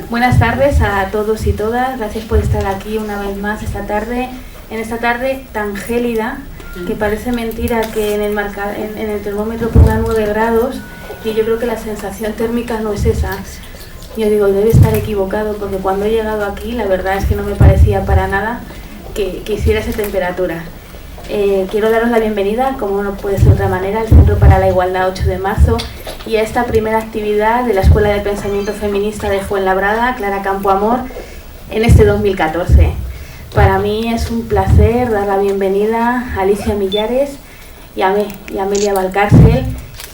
Buenas tardes a todos y todas, gracias por estar aquí una vez más en esta tarde tan gélida, que parece mentira que en el termómetro ponga 9 grados y yo creo que la sensación térmica no es esa. Yo digo, debe estar equivocado porque cuando he llegado aquí la verdad es que no me parecía para nada que hiciera esa temperatura. Quiero daros la bienvenida, como no puede ser de otra manera, al Centro para la Igualdad 8 de marzo y a esta primera actividad de la Escuela de Pensamiento Feminista de Fuenlabrada, Clara Campoamor, en este 2014. Para mí es un placer dar la bienvenida a Alicia Millares y a Amelia Valcárcel,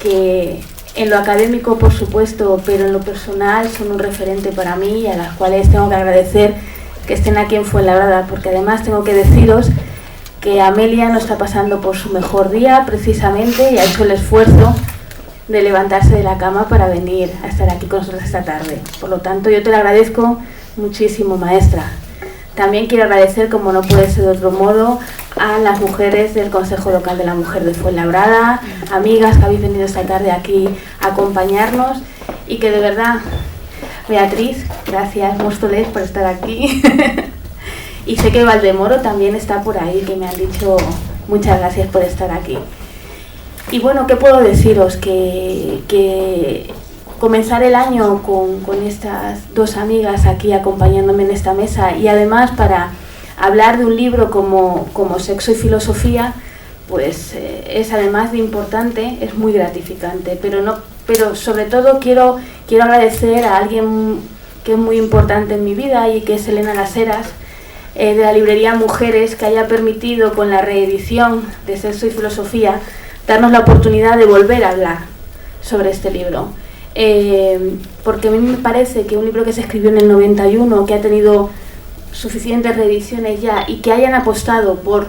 que en lo académico, por supuesto, pero en lo personal son un referente para mí y a las cuales tengo que agradecer que estén aquí en Fuenlabrada, porque además tengo que deciros que Amelia no está pasando por su mejor día precisamente y ha hecho el esfuerzo de levantarse de la cama para venir a estar aquí con nosotros esta tarde. Por lo tanto, yo te lo agradezco muchísimo, maestra. También quiero agradecer, como no puede ser de otro modo, a las mujeres del Consejo Local de la Mujer de Fuenlabrada, amigas que habéis venido esta tarde aquí a acompañarnos y que de verdad, Beatriz, gracias, Móstoles, por estar aquí. Y sé que Valdemoro también está por ahí, que me han dicho muchas gracias por estar aquí. Y bueno, ¿qué puedo deciros? Que comenzar el año con estas dos amigas aquí acompañándome en esta mesa y además para hablar de un libro como Sexo y Filosofía, pues es además de importante, es muy gratificante. Pero sobre todo quiero agradecer a alguien que es muy importante en mi vida y que es Elena Las Heras, de la librería Mujeres, que haya permitido con la reedición de Sexo y Filosofía darnos la oportunidad de volver a hablar sobre este libro. Porque a mí me parece que un libro que se escribió en el 91, que ha tenido suficientes reediciones ya y que hayan apostado por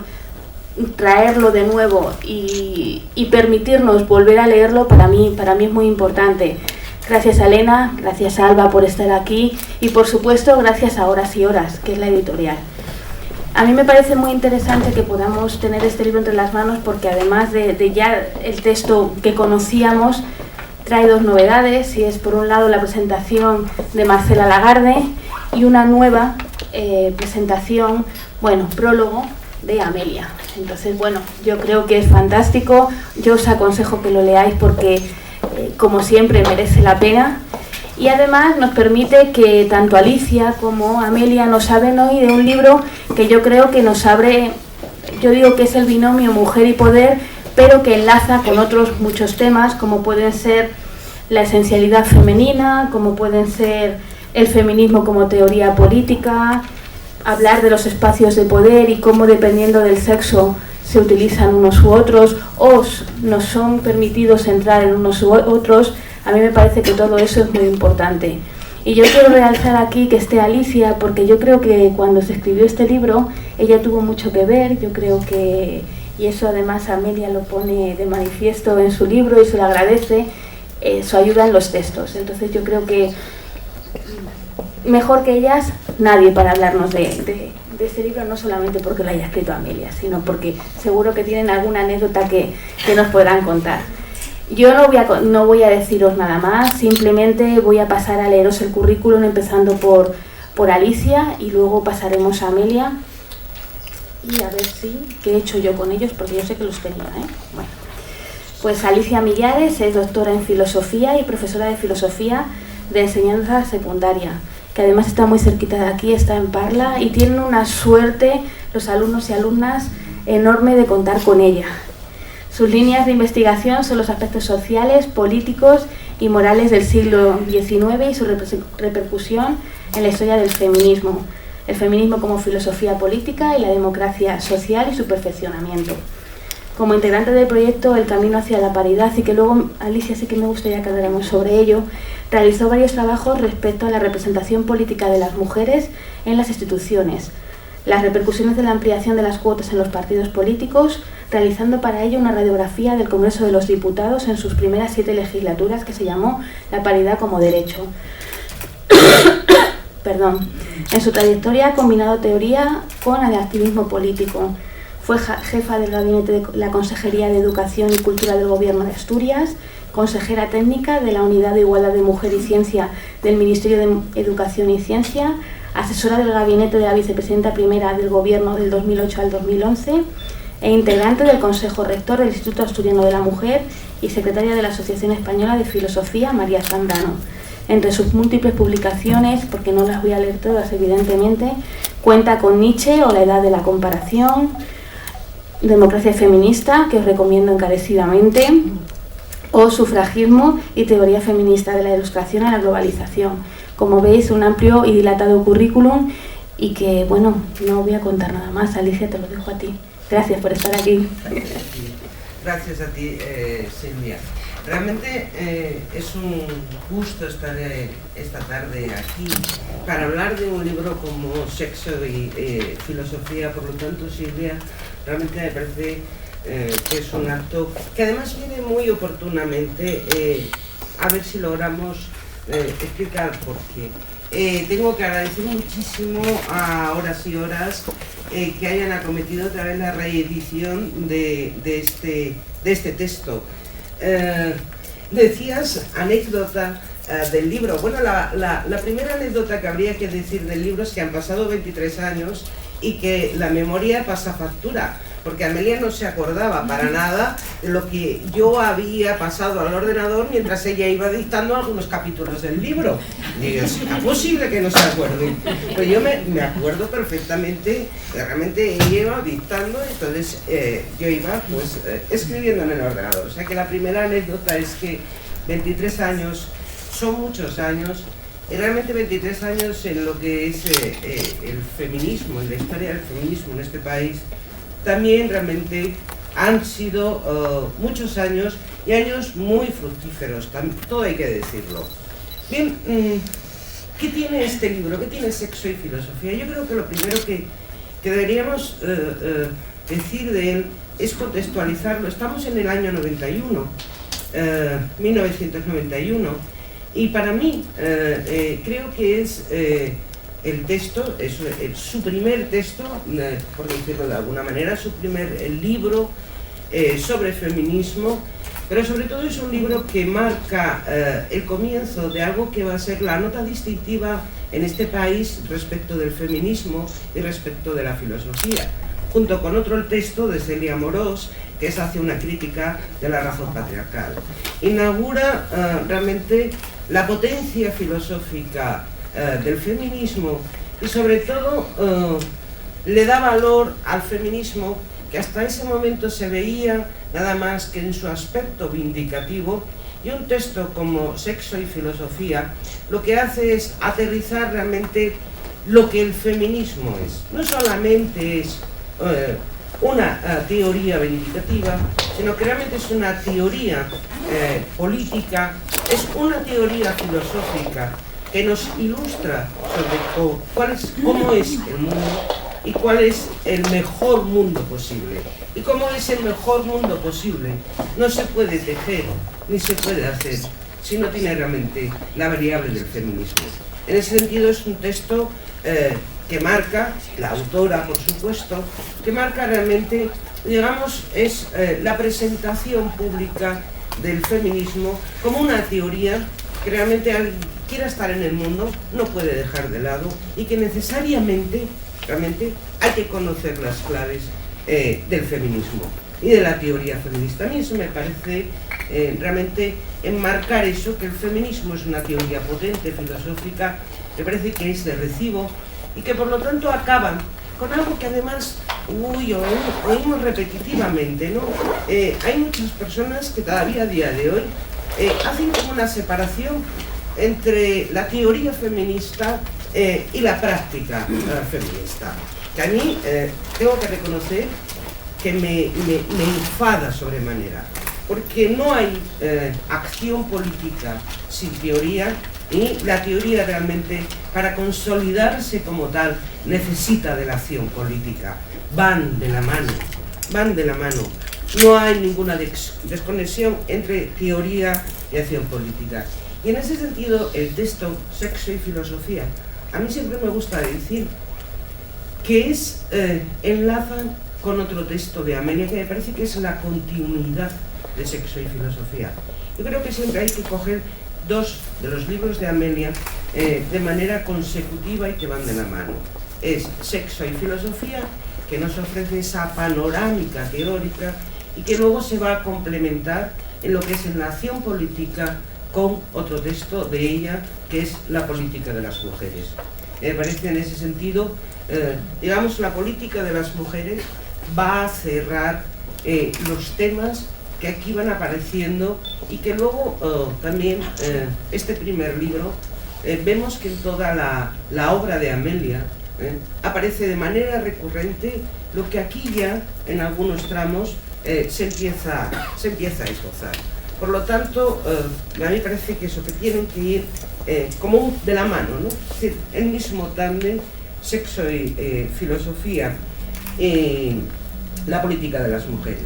traerlo de nuevo y permitirnos volver a leerlo, para mí es muy importante. Gracias a Elena, gracias a Alba por estar aquí y por supuesto gracias a Horas y Horas, que es la editorial. A mí me parece muy interesante que podamos tener este libro entre las manos porque además de ya el texto que conocíamos, trae dos novedades y es por un lado la presentación de Marcela Lagarde y una nueva presentación, prólogo de Amelia. Entonces, yo creo que es fantástico, yo os aconsejo que lo leáis porque como siempre merece la pena y además nos permite que tanto Alicia como Amelia nos hablen hoy de un libro que yo creo que nos abre, yo digo que es el binomio mujer y poder, pero que enlaza con otros muchos temas como pueden ser la esencialidad femenina, como pueden ser el feminismo como teoría política, hablar de los espacios de poder y cómo dependiendo del sexo se utilizan unos u otros o nos son permitidos entrar en unos u otros. A mí me parece que todo eso es muy importante. Y yo quiero realzar aquí que esté Alicia porque yo creo que cuando se escribió este libro ella tuvo mucho que ver, yo creo que, y eso además Amelia lo pone de manifiesto en su libro y se lo agradece, su ayuda en los textos. Entonces yo creo que mejor que ellas nadie para hablarnos de este libro, no solamente porque lo haya escrito Amelia, sino porque seguro que tienen alguna anécdota que nos podrán contar. Yo no voy a deciros nada más, simplemente voy a pasar a leeros el currículum empezando por Alicia y luego pasaremos a Amelia y a ver qué he hecho yo con ellos porque yo sé que los tenía, Pues Alicia Millares es doctora en Filosofía y profesora de Filosofía de enseñanza secundaria, que además está muy cerquita de aquí, está en Parla y tienen una suerte los alumnos y alumnas enorme de contar con ella. Sus líneas de investigación son los aspectos sociales, políticos y morales del siglo XIX y su repercusión en la historia del feminismo. El feminismo como filosofía política y la democracia social y su perfeccionamiento. Como integrante del proyecto El Camino hacia la Paridad, y que luego, Alicia, sí que me gustaría que habláramos sobre ello, realizó varios trabajos respecto a la representación política de las mujeres en las instituciones, las repercusiones de la ampliación de las cuotas en los partidos políticos, realizando para ello una radiografía del Congreso de los Diputados en sus primeras 7 legislaturas que se llamó La paridad como derecho. En su trayectoria ha combinado teoría con el activismo político. Fue jefa del gabinete de la Consejería de Educación y Cultura del Gobierno de Asturias, consejera técnica de la Unidad de Igualdad de Mujer y Ciencia del Ministerio de Educación y Ciencia, asesora del gabinete de la vicepresidenta primera del Gobierno del 2008 al 2011 e integrante del Consejo Rector del Instituto Asturiano de la Mujer y secretaria de la Asociación Española de Filosofía María Zambrano. Entre sus múltiples publicaciones, porque no las voy a leer todas evidentemente, cuenta con Nietzsche o La Edad de la Comparación, Democracia Feminista, que os recomiendo encarecidamente, o Sufragismo y Teoría Feminista de la Ilustración a la Globalización. Como veis, un amplio y dilatado currículum y que, bueno, no voy a contar nada más. Alicia, te lo dejo a ti. Gracias por estar aquí. Gracias a ti, Silvia. Realmente es un gusto estar esta tarde aquí para hablar de un libro como Sexo y Filosofía. Por lo tanto, Silvia, realmente me parece que es un acto que además viene muy oportunamente. A ver si logramos explicar por qué. Tengo que agradecer muchísimo a Horas y Horas que hayan acometido otra vez la reedición de este texto. Decías anécdota del libro. Bueno, la primera anécdota que habría que decir del libro es que han pasado 23 años y que la memoria pasa factura, porque Amelia no se acordaba para nada de lo que yo había pasado al ordenador mientras ella iba dictando algunos capítulos del libro. Digo, ¿será posible que no se acuerde? Pues yo me acuerdo perfectamente, realmente ella iba dictando, entonces yo iba pues escribiendo en el ordenador. O sea que la primera anécdota es que 23 años son muchos años, y realmente 23 años en lo que es el feminismo, en la historia del feminismo en este país, también realmente han sido muchos años y años muy fructíferos, todo hay que decirlo. Bien, ¿qué tiene este libro? ¿Qué tiene Sexo y Filosofía? Yo creo que lo primero que deberíamos decir de él es contextualizarlo. Estamos en el año 91, 1991, y para mí creo que es el texto, es su primer texto, por decirlo de alguna manera, su primer libro sobre feminismo, pero sobre todo es un libro que marca el comienzo de algo que va a ser la nota distintiva en este país respecto del feminismo y respecto de la filosofía, junto con otro texto de Celia Amorós, que es hacia una crítica de la razón patriarcal. Inaugura realmente la potencia filosófica del feminismo y sobre todo le da valor al feminismo que hasta ese momento se veía nada más que en su aspecto vindicativo, y un texto como Sexo y Filosofía lo que hace es aterrizar realmente lo que el feminismo es. No solamente es una teoría vindicativa, sino que realmente es una teoría política, es una teoría filosófica que nos ilustra sobre cómo es el mundo y cuál es el mejor mundo posible. Y cómo es el mejor mundo posible no se puede tejer ni se puede hacer si no tiene realmente la variable del feminismo. En ese sentido es un texto que marca, la autora por supuesto, que marca realmente, digamos, es la presentación pública del feminismo como una teoría que realmente alguien quiera estar en el mundo no puede dejar de lado y que necesariamente, realmente, hay que conocer las claves del feminismo y de la teoría feminista. A mí eso me parece realmente enmarcar eso, que el feminismo es una teoría potente, filosófica, me parece que es de recibo y que por lo tanto acaban con algo que además oímos repetitivamente, ¿no? Hay muchas personas que todavía a día de hoy hacen como una separación entre la teoría feminista y la práctica feminista, que a mí tengo que reconocer que me enfada sobremanera, porque no hay acción política sin teoría, y la teoría realmente, para consolidarse como tal, necesita de la acción política. Van de la mano, van de la mano. No hay ninguna desconexión entre teoría y acción política. Y en ese sentido, el texto Sexo y Filosofía, a mí siempre me gusta decir que enlazan con otro texto de Amelia que me parece que es la continuidad de Sexo y Filosofía. Yo creo que siempre hay que coger dos de los libros de Amelia de manera consecutiva y que van de la mano. Es Sexo y Filosofía, que nos ofrece esa panorámica teórica y que luego se va a complementar en lo que es en la acción política con otro texto de ella, que es La política de las mujeres. Me parece en ese sentido, digamos, la política de las mujeres va a cerrar los temas que aquí van apareciendo y que luego también este primer libro vemos que en toda la obra de Amelia aparece de manera recurrente lo que aquí ya en algunos tramos se empieza a esbozar. Por lo tanto, a mí me parece que eso, que tienen que ir como de la mano, ¿no? Es decir, el mismo tándem, Sexo y Filosofía, la política de las mujeres.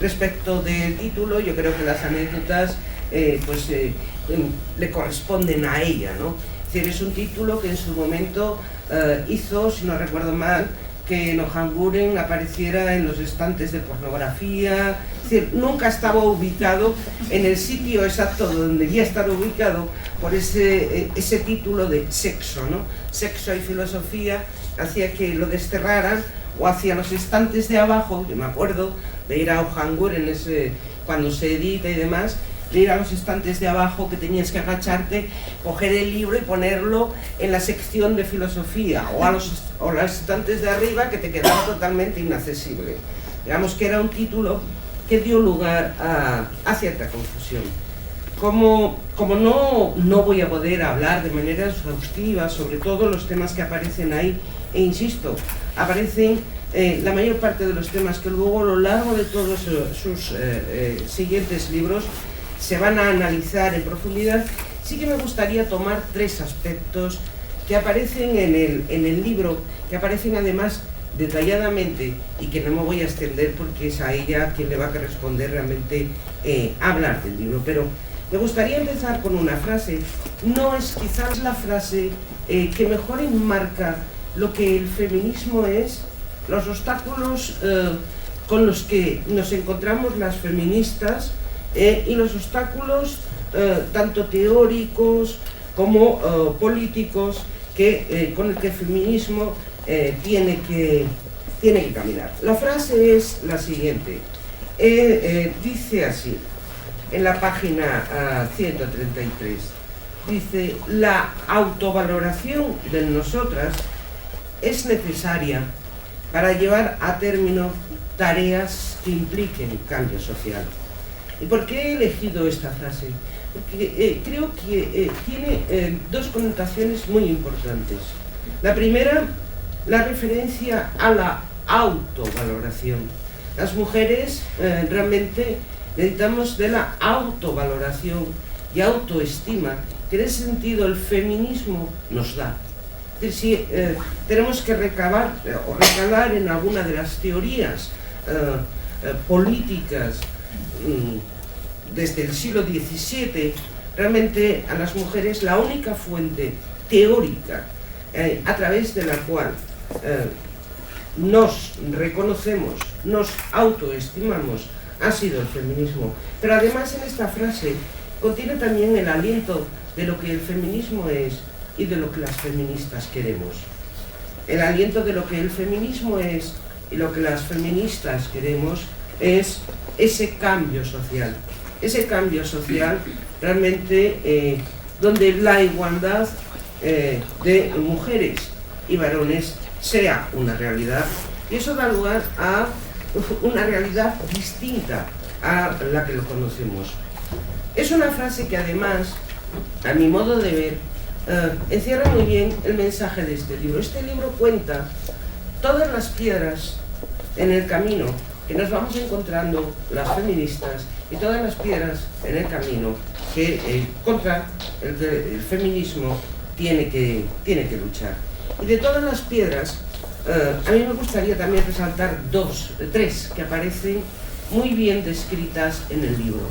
Respecto del título, yo creo que las anécdotas le corresponden a ella, ¿no? Es decir, es un título que en su momento hizo, si no recuerdo mal, que Nohanguren apareciera en los estantes de pornografía. Es decir, nunca estaba ubicado en el sitio exacto donde debía estar ubicado por ese título de sexo, ¿no? Sexo y Filosofía hacía que lo desterraran o hacia los estantes de abajo. Yo me acuerdo de ir a Nohanguren cuando se edita y demás, de ir a los estantes de abajo, que tenías que agacharte, coger el libro y ponerlo en la sección de filosofía, o los estantes de arriba, que te quedaba totalmente inaccesible. Digamos que era un título que dio lugar a cierta confusión. Como no voy a poder hablar de manera exhaustiva sobre todos los temas que aparecen ahí, e insisto, aparecen la mayor parte de los temas que luego a lo largo de todos sus siguientes libros se van a analizar en profundidad, sí que me gustaría tomar tres aspectos que aparecen en el libro, que aparecen además detalladamente y que no me voy a extender porque es a ella quien le va a corresponder realmente hablar del libro. Pero me gustaría empezar con una frase, no es quizás la frase que mejor enmarca lo que el feminismo es, los obstáculos con los que nos encontramos las feministas, y los obstáculos tanto teóricos como políticos con el que el feminismo tiene que caminar. La frase es la siguiente, dice así, en la página 133, dice: la autovaloración de nosotras es necesaria para llevar a término tareas que impliquen cambio social. ¿Y por qué he elegido esta frase? Porque creo que tiene dos connotaciones muy importantes. La primera, la referencia a la autovaloración. Las mujeres realmente necesitamos de la autovaloración y autoestima, que en ese sentido el feminismo nos da. Es decir, si tenemos que recalar en alguna de las teorías políticas desde el siglo XVII, realmente a las mujeres la única fuente teórica a través de la cual nos reconocemos, nos autoestimamos, ha sido el feminismo. Pero además en esta frase contiene también el aliento de lo que el feminismo es y de lo que las feministas queremos. El aliento de lo que el feminismo es y lo que las feministas queremos es ese cambio social realmente donde la igualdad de mujeres y varones sea una realidad, y eso da lugar a una realidad distinta a la que lo conocemos. Es una frase que además, a mi modo de ver, encierra muy bien el mensaje de este libro. Este libro cuenta todas las piedras en el camino que nos vamos encontrando las feministas y todas las piedras en el camino que contra el feminismo tiene que luchar. Y de todas las piedras, a mí me gustaría también resaltar tres que aparecen muy bien descritas en el libro.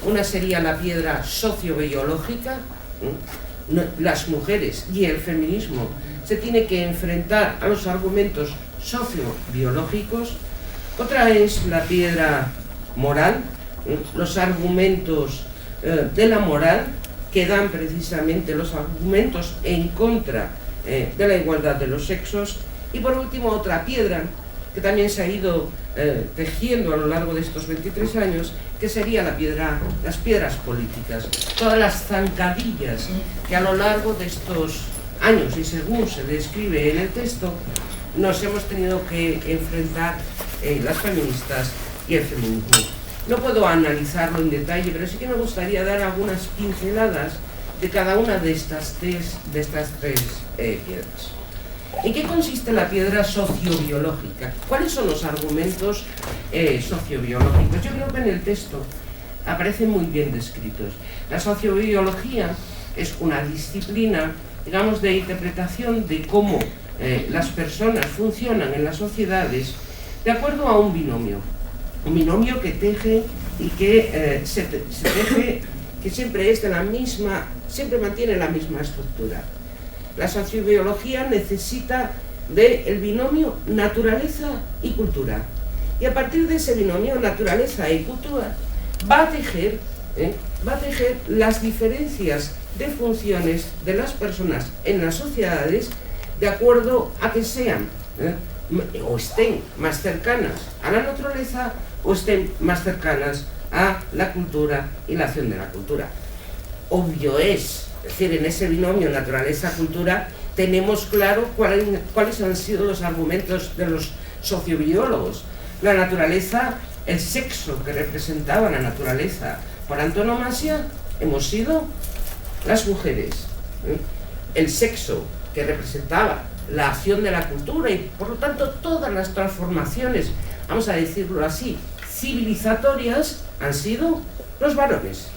Una sería la piedra sociobiológica. Las mujeres y el feminismo se tiene que enfrentar a los argumentos sociobiológicos. Otra es la piedra moral, los argumentos de la moral, que dan precisamente los argumentos en contra de la igualdad de los sexos. Y por último, otra piedra que también se ha ido tejiendo a lo largo de estos 23 años, que sería las piedras políticas, todas las zancadillas que a lo largo de estos años, y según se describe en el texto, nos hemos tenido que enfrentar las feministas y el feminismo. No puedo analizarlo en detalle, pero sí que me gustaría dar algunas pinceladas de cada una de estas tres piedras. ¿En qué consiste la piedra sociobiológica? ¿Cuáles son los argumentos sociobiológicos? Yo creo que en el texto aparecen muy bien descritos. La sociobiología es una disciplina, digamos, de interpretación de cómo las personas funcionan en las sociedades de acuerdo a un binomio que teje y que se teje, que siempre es de la misma, siempre mantiene la misma estructura. La sociobiología necesita del binomio naturaleza y cultura, y a partir de ese binomio naturaleza y cultura va a tejer las diferencias de funciones de las personas en las sociedades de acuerdo a que sean o estén más cercanas a la naturaleza o estén más cercanas a la cultura y la acción de la cultura. Obvio es decir, en ese binomio naturaleza-cultura tenemos claro cuáles han sido los argumentos de los sociobiólogos. La naturaleza, el sexo que representaba la naturaleza por antonomasia, hemos sido las mujeres. El sexo que representaba la acción de la cultura y por lo tanto todas las transformaciones, vamos a decirlo así, civilizatorias, han sido los varones.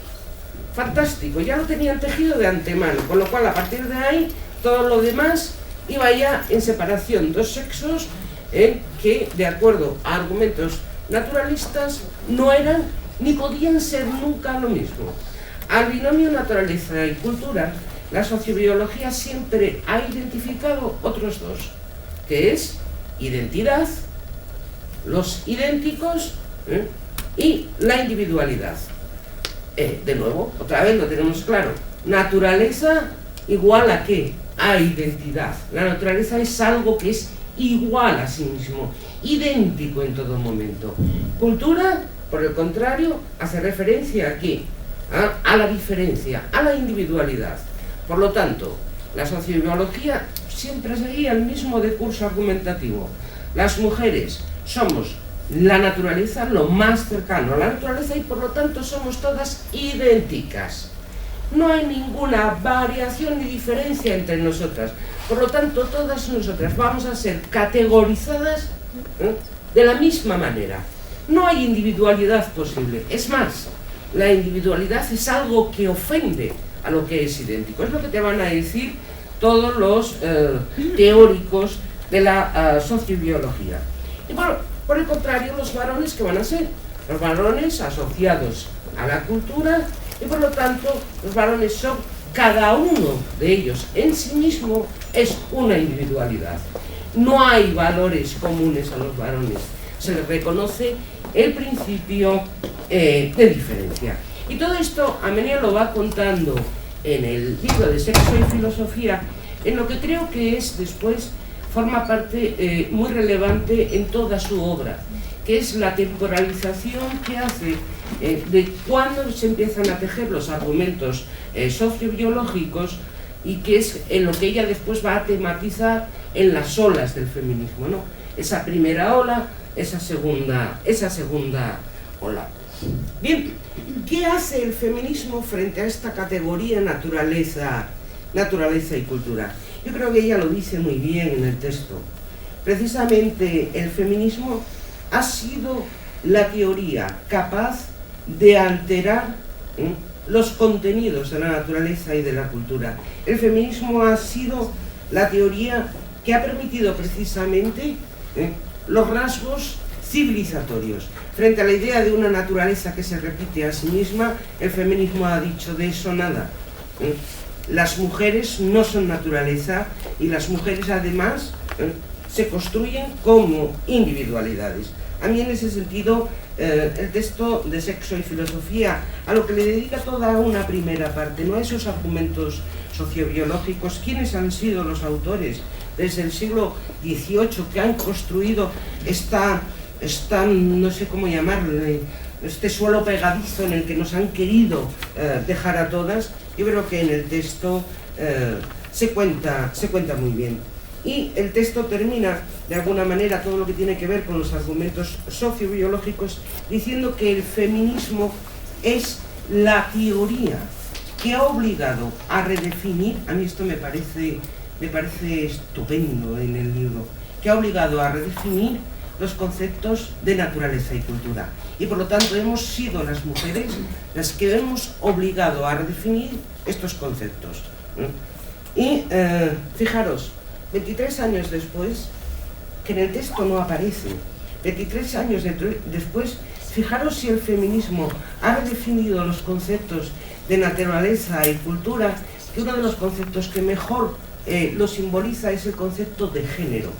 Fantástico, ya lo tenían tejido de antemano, con lo cual a partir de ahí todo lo demás iba ya en separación, dos sexos que de acuerdo a argumentos naturalistas no eran ni podían ser nunca lo mismo. Al binomio naturaleza y cultura, la sociobiología siempre ha identificado otros dos, que es identidad, los idénticos y la individualidad. De nuevo, otra vez lo tenemos claro, naturaleza igual a ¿qué? A identidad. La naturaleza es algo que es igual a sí mismo, idéntico en todo momento. Cultura, por el contrario, hace referencia ¿a qué? A la diferencia, a la individualidad. Por lo tanto, la sociobiología siempre seguía el mismo decurso argumentativo. Las mujeres somos la naturaleza lo más cercano a la naturaleza y por lo tanto somos todas idénticas. No hay ninguna variación ni diferencia entre nosotras. Por lo tanto, todas nosotras vamos a ser categorizadas de la misma manera. No hay individualidad posible. Es más, la individualidad es algo que ofende a lo que es idéntico. Es lo que te van a decir todos los teóricos de la sociobiología. Y bueno, por el contrario, los varones, ¿qué van a ser? Los varones asociados a la cultura y por lo tanto los varones son, cada uno de ellos en sí mismo es una individualidad. No hay valores comunes a los varones, se les reconoce el principio de diferencia. Y todo esto Amenea lo va contando en el libro de Sexo y Filosofía, en lo que creo que es después forma parte muy relevante en toda su obra, que es la temporalización que hace de cuándo se empiezan a tejer los argumentos sociobiológicos y que es en lo que ella después va a tematizar en las olas del feminismo, ¿no? Esa primera ola, esa segunda ola. Bien, ¿qué hace el feminismo frente a esta categoría naturaleza y cultura? Yo creo que ella lo dice muy bien en el texto. Precisamente el feminismo ha sido la teoría capaz de alterar los contenidos de la naturaleza y de la cultura. El feminismo ha sido la teoría que ha permitido precisamente los rasgos civilizatorios. Frente a la idea de una naturaleza que se repite a sí misma, el feminismo ha dicho de eso nada. Las mujeres no son naturaleza y las mujeres además se construyen como individualidades. A mí en ese sentido, el texto de Sexo y Filosofía, a lo que le dedica toda una primera parte, no a esos argumentos sociobiológicos, quiénes han sido los autores desde el siglo XVIII que han construido esta no sé cómo llamarle, este suelo pegadizo en el que nos han querido dejar a todas. Yo creo que en el texto se cuenta muy bien. Y el texto termina, de alguna manera, todo lo que tiene que ver con los argumentos sociobiológicos, diciendo que el feminismo es la teoría que ha obligado a redefinir, a mí esto me parece estupendo en el libro, que ha obligado a redefinir los conceptos de naturaleza y cultura. Y por lo tanto hemos sido las mujeres las que hemos obligado a redefinir estos conceptos. Y fijaros, 23 años después, que en el texto no aparece, 23 años después, fijaros si el feminismo ha redefinido los conceptos de naturaleza y cultura, que uno de los conceptos que mejor lo simboliza es el concepto de género.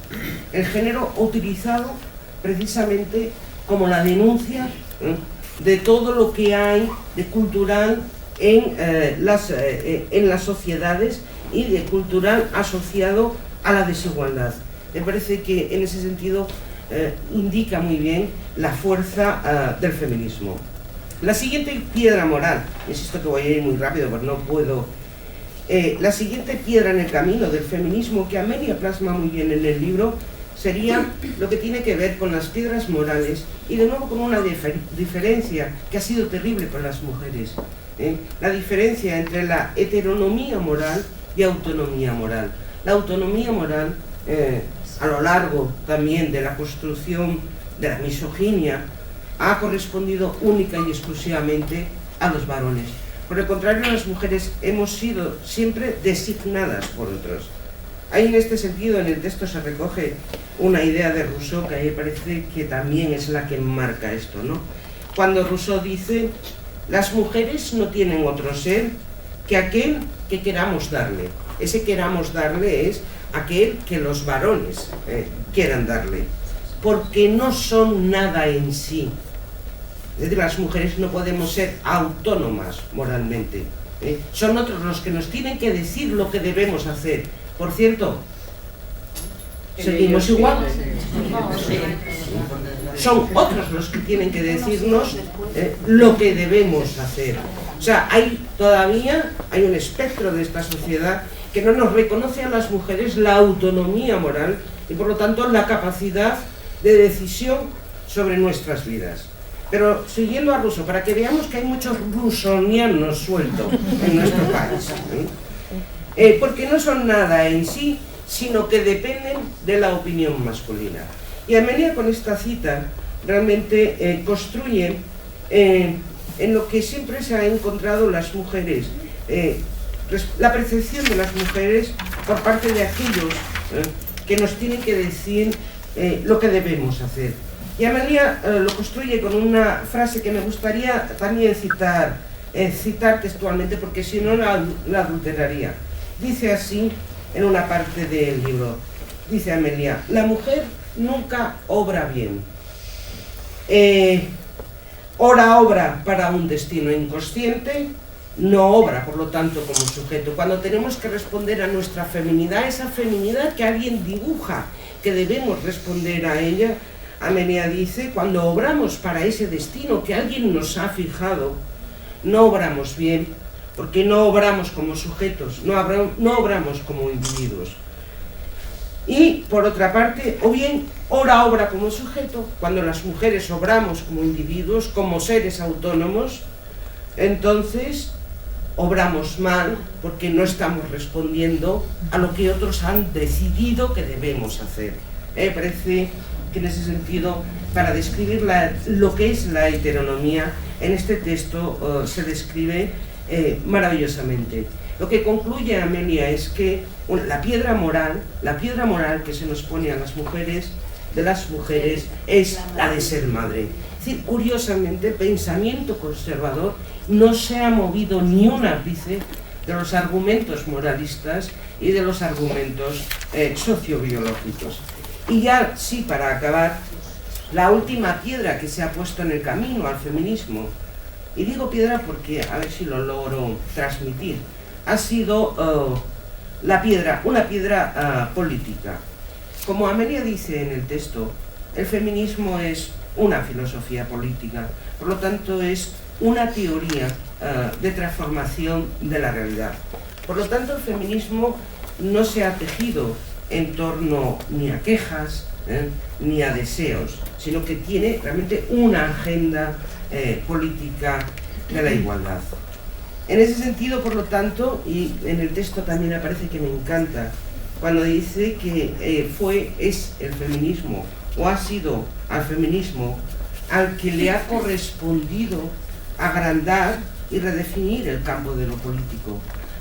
El género utilizado precisamente como la denuncia de todo lo que hay de cultural en las sociedades y de cultural asociado a la desigualdad. Me parece que en ese sentido indica muy bien la fuerza del feminismo. La siguiente piedra moral, insisto que voy a ir muy rápido porque no puedo, la siguiente piedra en el camino del feminismo que Amelia plasma muy bien en el libro sería lo que tiene que ver con las piedras morales y de nuevo con una diferencia que ha sido terrible para las mujeres, la diferencia entre la heteronomía moral y autonomía moral. La autonomía moral, a lo largo también de la construcción de la misoginia, ha correspondido única y exclusivamente a los varones. Por el contrario, las mujeres hemos sido siempre designadas por otros. Ahí en este sentido en el texto se recoge una idea de Rousseau que a mí me parece que también es la que marca esto, ¿no? Cuando Rousseau dice: las mujeres no tienen otro ser que aquel que queramos darle. Ese queramos darle es aquel que los varones quieran darle, porque no son nada en sí. Es decir, las mujeres no podemos ser autónomas moralmente. Son otros los que nos tienen que decir lo que debemos hacer. Por cierto, ¿seguimos igual? Son otros los que tienen que decirnos lo que debemos hacer. O sea, todavía hay un espectro de esta sociedad que no nos reconoce a las mujeres la autonomía moral y por lo tanto la capacidad de decisión sobre nuestras vidas. Pero siguiendo a Rousseau, para que veamos que hay muchos rousseauianos sueltos en nuestro país, porque no son nada en sí, sino que dependen de la opinión masculina. Y Amelia con esta cita realmente construye en lo que siempre se ha encontrado las mujeres, la percepción de las mujeres por parte de aquellos que nos tienen que decir lo que debemos hacer. Y Amelia lo construye con una frase que me gustaría también citar textualmente, porque si no la adulteraría. Dice así en una parte del libro, dice Amelia: la mujer nunca obra bien. Ora obra para un destino inconsciente, no obra, por lo tanto, como sujeto. Cuando tenemos que responder a nuestra feminidad, esa feminidad que alguien dibuja, que debemos responder a ella, Amelia dice, cuando obramos para ese destino que alguien nos ha fijado, no obramos bien, porque no obramos como sujetos, no obramos como individuos. Y, por otra parte, o bien obra como sujeto, cuando las mujeres obramos como individuos, como seres autónomos, entonces obramos mal porque no estamos respondiendo a lo que otros han decidido que debemos hacer. Parece que en ese sentido, para describir lo que es la heteronomía, en este texto se describe maravillosamente. Lo que concluye Amelia es que la piedra moral que se nos pone a las mujeres, es la de ser madre. Es decir, curiosamente, el pensamiento conservador no se ha movido ni un ápice de los argumentos moralistas y de los argumentos sociobiológicos. Y ya, sí, para acabar, la última piedra que se ha puesto en el camino al feminismo. Y digo piedra porque, a ver si lo logro transmitir, ha sido una piedra política. Como Amelia dice en el texto, el feminismo es una filosofía política, por lo tanto es una teoría de transformación de la realidad. Por lo tanto, el feminismo no se ha tejido en torno ni a quejas, ni a deseos, sino que tiene realmente una agenda política de la igualdad. En ese sentido, por lo tanto, y en el texto también aparece que me encanta, cuando dice que es el feminismo, o ha sido al feminismo, al que le ha correspondido agrandar y redefinir el campo de lo político,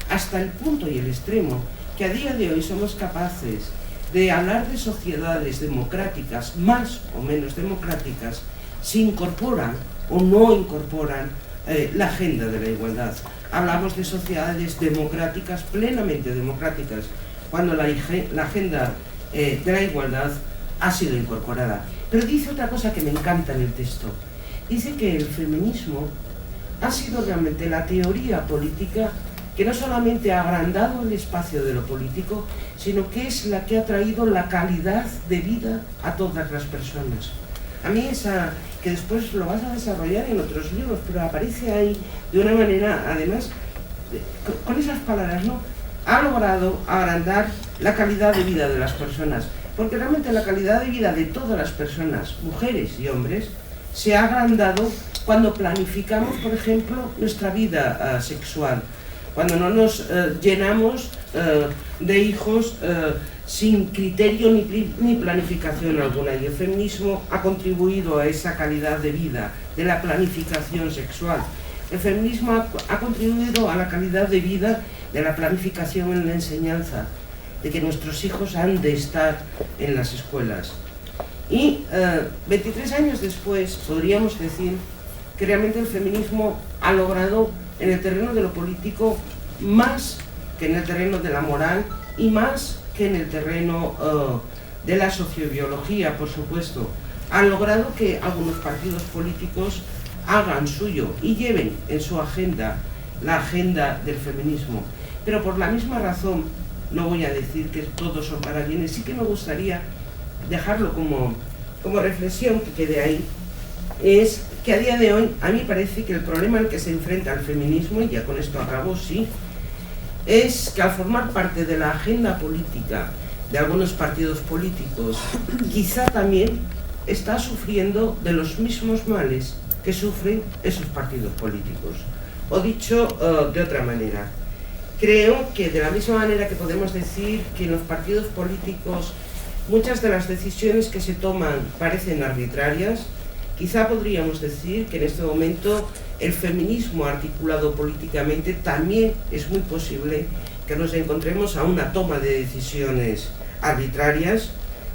hasta el punto y el extremo que a día de hoy somos capaces de hablar de sociedades democráticas, más o menos democráticas, si incorporan o no incorporan la agenda de la igualdad. Hablamos de sociedades democráticas, plenamente democráticas, cuando la agenda de la igualdad ha sido incorporada. Pero dice otra cosa que me encanta en el texto. Dice que el feminismo ha sido realmente la teoría política que no solamente ha agrandado el espacio de lo político, sino que es la que ha traído la calidad de vida a todas las personas. A mí esa, que después lo vas a desarrollar en otros libros, pero aparece ahí de una manera, además, con esas palabras, ¿no? Ha logrado agrandar la calidad de vida de las personas, porque realmente la calidad de vida de todas las personas, mujeres y hombres, se ha agrandado cuando planificamos, por ejemplo, nuestra vida sexual, cuando no nos llenamos de hijos sin criterio ni planificación alguna. Y el feminismo ha contribuido a esa calidad de vida, de la planificación sexual. El feminismo ha contribuido a la calidad de vida de la planificación en la enseñanza, de que nuestros hijos han de estar en las escuelas. Y 23 años después podríamos decir que realmente el feminismo ha logrado en el terreno de lo político más que en el terreno de la moral y más que en el terreno de la sociobiología, por supuesto. Ha logrado que algunos partidos políticos hagan suyo y lleven en su agenda la agenda del feminismo. Pero por la misma razón, no voy a decir que todos son para bienes, sí que me gustaría dejarlo como reflexión que quede ahí, es que a día de hoy a mí parece que el problema al que se enfrenta el feminismo, y ya con esto acabo, sí, es que al formar parte de la agenda política de algunos partidos políticos, quizá también está sufriendo de los mismos males que sufren esos partidos políticos. O dicho de otra manera, creo que de la misma manera que podemos decir que en los partidos políticos muchas de las decisiones que se toman parecen arbitrarias, quizá podríamos decir que en este momento el feminismo articulado políticamente también es muy posible que nos encontremos a una toma de decisiones arbitrarias.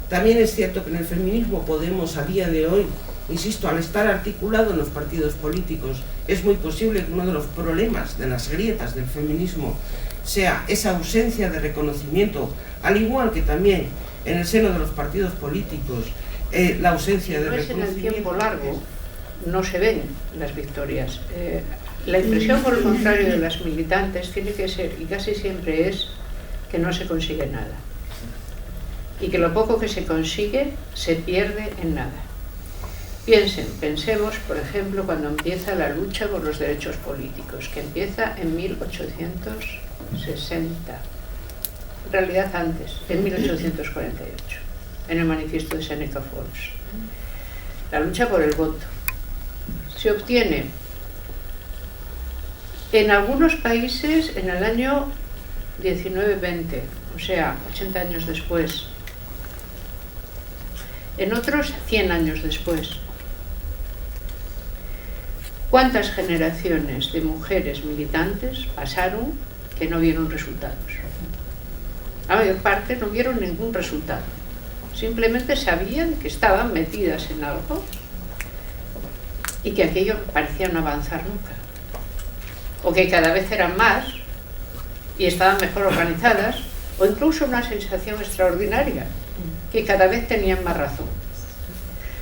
También es cierto que en el feminismo podemos a día de hoy, insisto, al estar articulado en los partidos políticos, es muy posible que uno de los problemas de las grietas del feminismo sea esa ausencia de reconocimiento, al igual que también en el seno de los partidos políticos, la ausencia de reconocimiento. En el tiempo largo no se ven las victorias. La impresión, por el contrario, de las militantes tiene que ser, y casi siempre es, que no se consigue nada. Y que lo poco que se consigue se pierde en nada. Pensemos, por ejemplo, cuando empieza la lucha por los derechos políticos, que empieza en 1860. En realidad antes, en 1848, en el manifiesto de Seneca Falls. La lucha por el voto se obtiene en algunos países en el año 1920, o sea, 80 años después. En otros, 100 años después. ¿Cuántas generaciones de mujeres militantes pasaron que no vieron resultados? La mayor parte no vieron ningún resultado. Simplemente sabían que estaban metidas en algo y que aquello parecía no avanzar nunca. O que cada vez eran más y estaban mejor organizadas, o incluso una sensación extraordinaria, que cada vez tenían más razón.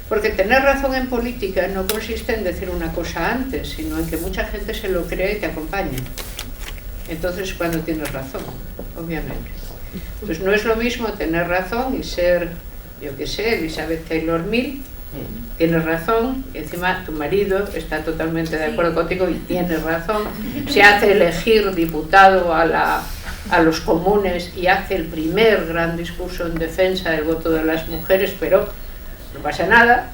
Porque tener razón en política no consiste en decir una cosa antes, sino en que mucha gente se lo crea y te acompañe. Entonces, cuando tienes razón, obviamente. Pues no es lo mismo tener razón y ser, yo qué sé, Elizabeth Taylor Mill, tienes razón, y encima tu marido está totalmente de acuerdo contigo y tienes razón, se hace elegir diputado a los comunes y hace el primer gran discurso en defensa del voto de las mujeres, pero no pasa nada.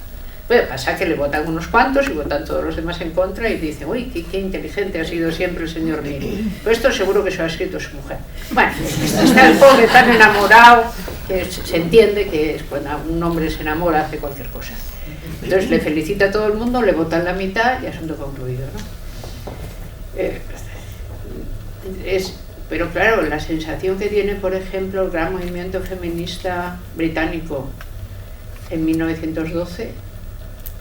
Bueno, pasa que le votan unos cuantos y votan todos los demás en contra y dicen, uy, qué inteligente ha sido siempre el señor Mill. Pues esto seguro que se lo ha escrito su mujer. Bueno, está el pobre tan enamorado que se entiende que es cuando un hombre se enamora hace cualquier cosa. Entonces le felicita a todo el mundo, le votan la mitad y asunto concluido, ¿no? Pero claro, la sensación que tiene, por ejemplo, el gran movimiento feminista británico en 1912,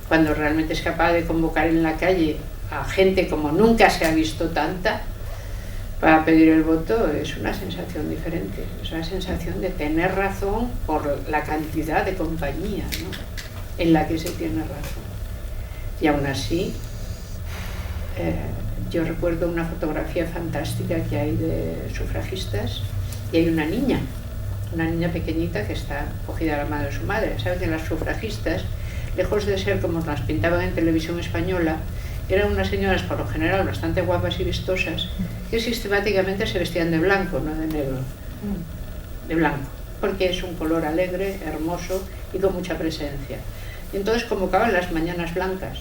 cuando realmente es capaz de convocar en la calle a gente como nunca se ha visto tanta para pedir el voto, es una sensación diferente, es una sensación de tener razón por la cantidad de compañía, ¿no?, en la que se tiene razón. Y aún así, yo recuerdo una fotografía fantástica que hay de sufragistas y hay una niña pequeñita que está cogida a la mano de su madre. Saben que las sufragistas, lejos de ser como las pintaban en televisión española, eran unas señoras por lo general bastante guapas y vistosas que sistemáticamente se vestían de blanco, no de negro, de blanco, porque es un color alegre, hermoso y con mucha presencia. Y entonces convocaban las mañanas blancas,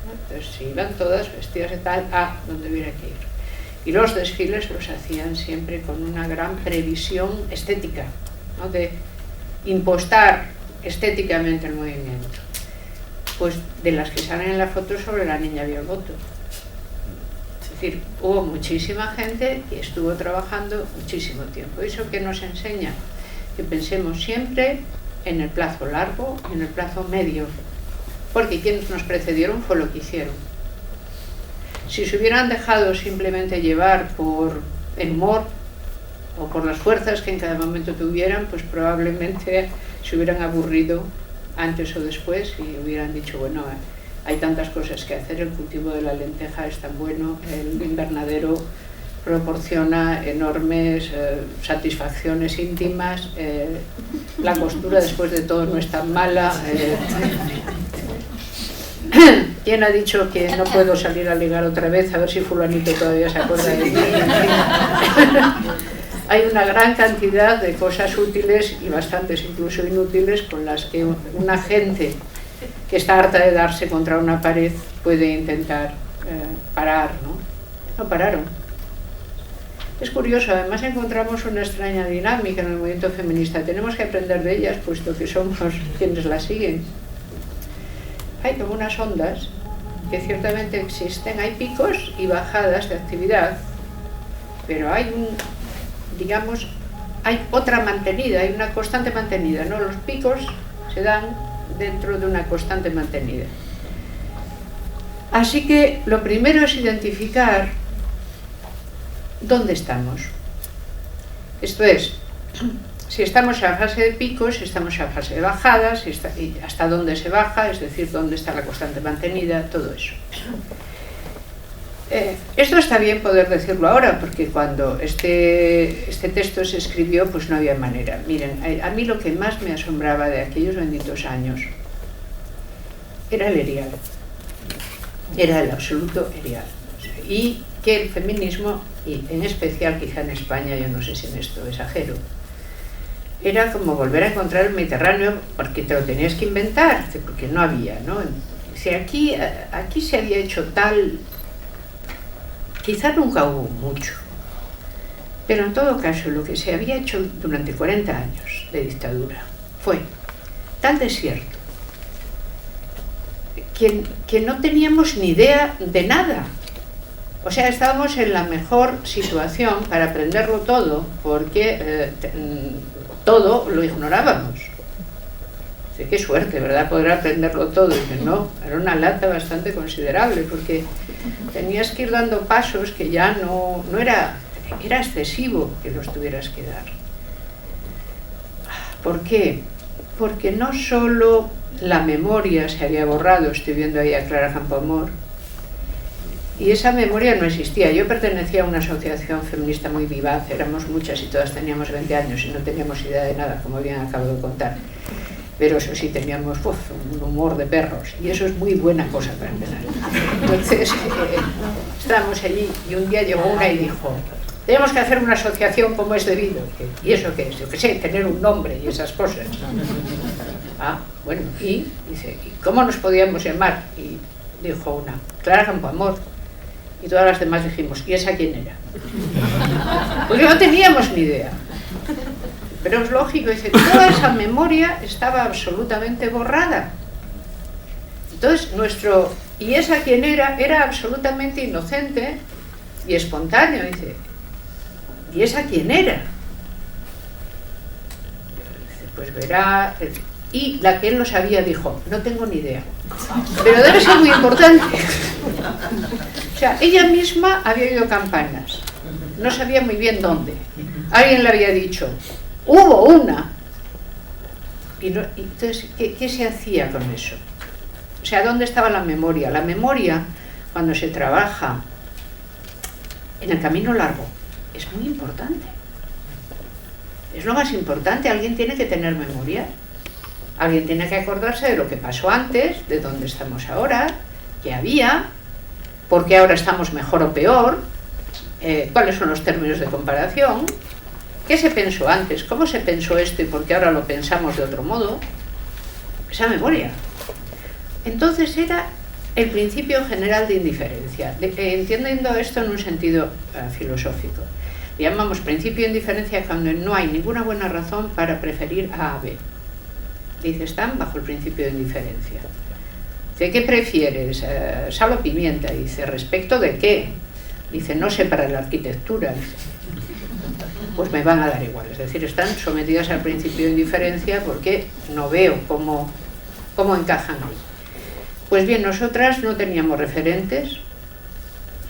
¿no? Entonces se iban todas vestidas de tal a donde hubiera que ir. Y los desfiles los hacían siempre con una gran previsión estética, ¿no?, de impostar estéticamente el movimiento. Pues de las que salen en la foto sobre la niña vio el voto. Es decir, hubo muchísima gente que estuvo trabajando muchísimo tiempo. ¿Eso qué nos enseña? Que pensemos siempre en el plazo largo y en el plazo medio, porque quienes nos precedieron fue lo que hicieron. Si se hubieran dejado simplemente llevar por el humor o por las fuerzas que en cada momento tuvieran, pues probablemente se hubieran aburrido antes o después y hubieran dicho, bueno, hay tantas cosas que hacer, el cultivo de la lenteja es tan bueno, el invernadero proporciona enormes satisfacciones íntimas, la costura después de todo no es tan mala. ¿Quién ha dicho que no puedo salir a ligar otra vez? A ver si fulanito todavía se acuerda de mí. Hay una gran cantidad de cosas útiles y bastantes incluso inútiles con las que una gente que está harta de darse contra una pared puede intentar parar, ¿no? No pararon. Es curioso, además encontramos una extraña dinámica en el movimiento feminista. Tenemos que aprender de ellas, puesto que somos quienes las siguen. Hay como unas ondas que ciertamente existen, hay picos y bajadas de actividad, pero hay hay otra mantenida, hay una constante mantenida, ¿no? Los picos se dan dentro de una constante mantenida. Así que lo primero es identificar dónde estamos. Esto es, si estamos en la fase de picos, si estamos en la fase de bajadas, y hasta dónde se baja, es decir, dónde está la constante mantenida, todo eso. Esto está bien poder decirlo ahora, porque cuando este texto se escribió, pues no había manera. Miren, a mí lo que más me asombraba de aquellos benditos años era el erial. Era el absoluto erial. Y que el feminismo, y en especial quizá en España, yo no sé si en esto exagero, era como volver a encontrar el Mediterráneo, porque te lo tenías que inventar, porque no había, ¿no? Si aquí se había hecho tal, quizá nunca hubo mucho, pero en todo caso lo que se había hecho durante 40 años de dictadura fue tal desierto que no teníamos ni idea de nada. O sea, estábamos en la mejor situación para aprenderlo todo, porque todo lo ignorábamos. Qué suerte, ¿verdad?, poder aprenderlo todo. Y que no, era una lata bastante considerable, porque tenías que ir dando pasos que ya no era excesivo que los tuvieras que dar. ¿Por qué? Porque no solo la memoria se había borrado. Estoy viendo ahí a Clara Campoamor, y esa memoria no existía. Yo pertenecía a una asociación feminista muy vivaz, éramos muchas y todas teníamos 20 años y no teníamos idea de nada, como bien acabo de contar, pero eso sí, teníamos un humor de perros, y eso es muy buena cosa para empezar. Entonces estábamos allí y un día llegó una y dijo: tenemos que hacer una asociación como es debido. ¿Y eso qué es? Yo qué sé, tener un nombre y esas cosas. Ah, bueno, y dice, ¿y cómo nos podíamos llamar? Y dijo una: Clara Campoamor. Y todas las demás dijimos: ¿y esa quién era? Porque no teníamos ni idea. Pero es lógico, dice, toda esa memoria estaba absolutamente borrada. Entonces, ¿y esa quién era? Era absolutamente inocente y espontáneo. Dice, ¿y esa quién era? Dice, pues verá. Y la que él lo sabía dijo: no tengo ni idea, pero debe ser muy importante. O sea, ella misma había oído campanas, no sabía muy bien dónde. Alguien le había dicho: hubo una. Y entonces, ¿qué se hacía con eso? O sea, ¿dónde estaba la memoria? La memoria, cuando se trabaja en el camino largo, es muy importante. Es lo más importante. Alguien tiene que tener memoria. Alguien tiene que acordarse de lo que pasó antes, de dónde estamos ahora, qué había, por qué ahora estamos mejor o peor, cuáles son los términos de comparación, qué se pensó antes, cómo se pensó esto y por qué ahora lo pensamos de otro modo. Esa memoria. Entonces era el principio general de indiferencia. Entendiendo esto en un sentido filosófico. Le llamamos principio de indiferencia cuando no hay ninguna buena razón para preferir A a B. Dice, están bajo el principio de indiferencia. Dice, ¿qué prefieres? ¿Sal o pimienta? Dice, ¿respecto de qué? Dice, no sé, para la arquitectura. Dice, pues me van a dar igual. Es decir, están sometidas al principio de indiferencia porque no veo cómo encajan ahí. Pues bien, nosotras no teníamos referentes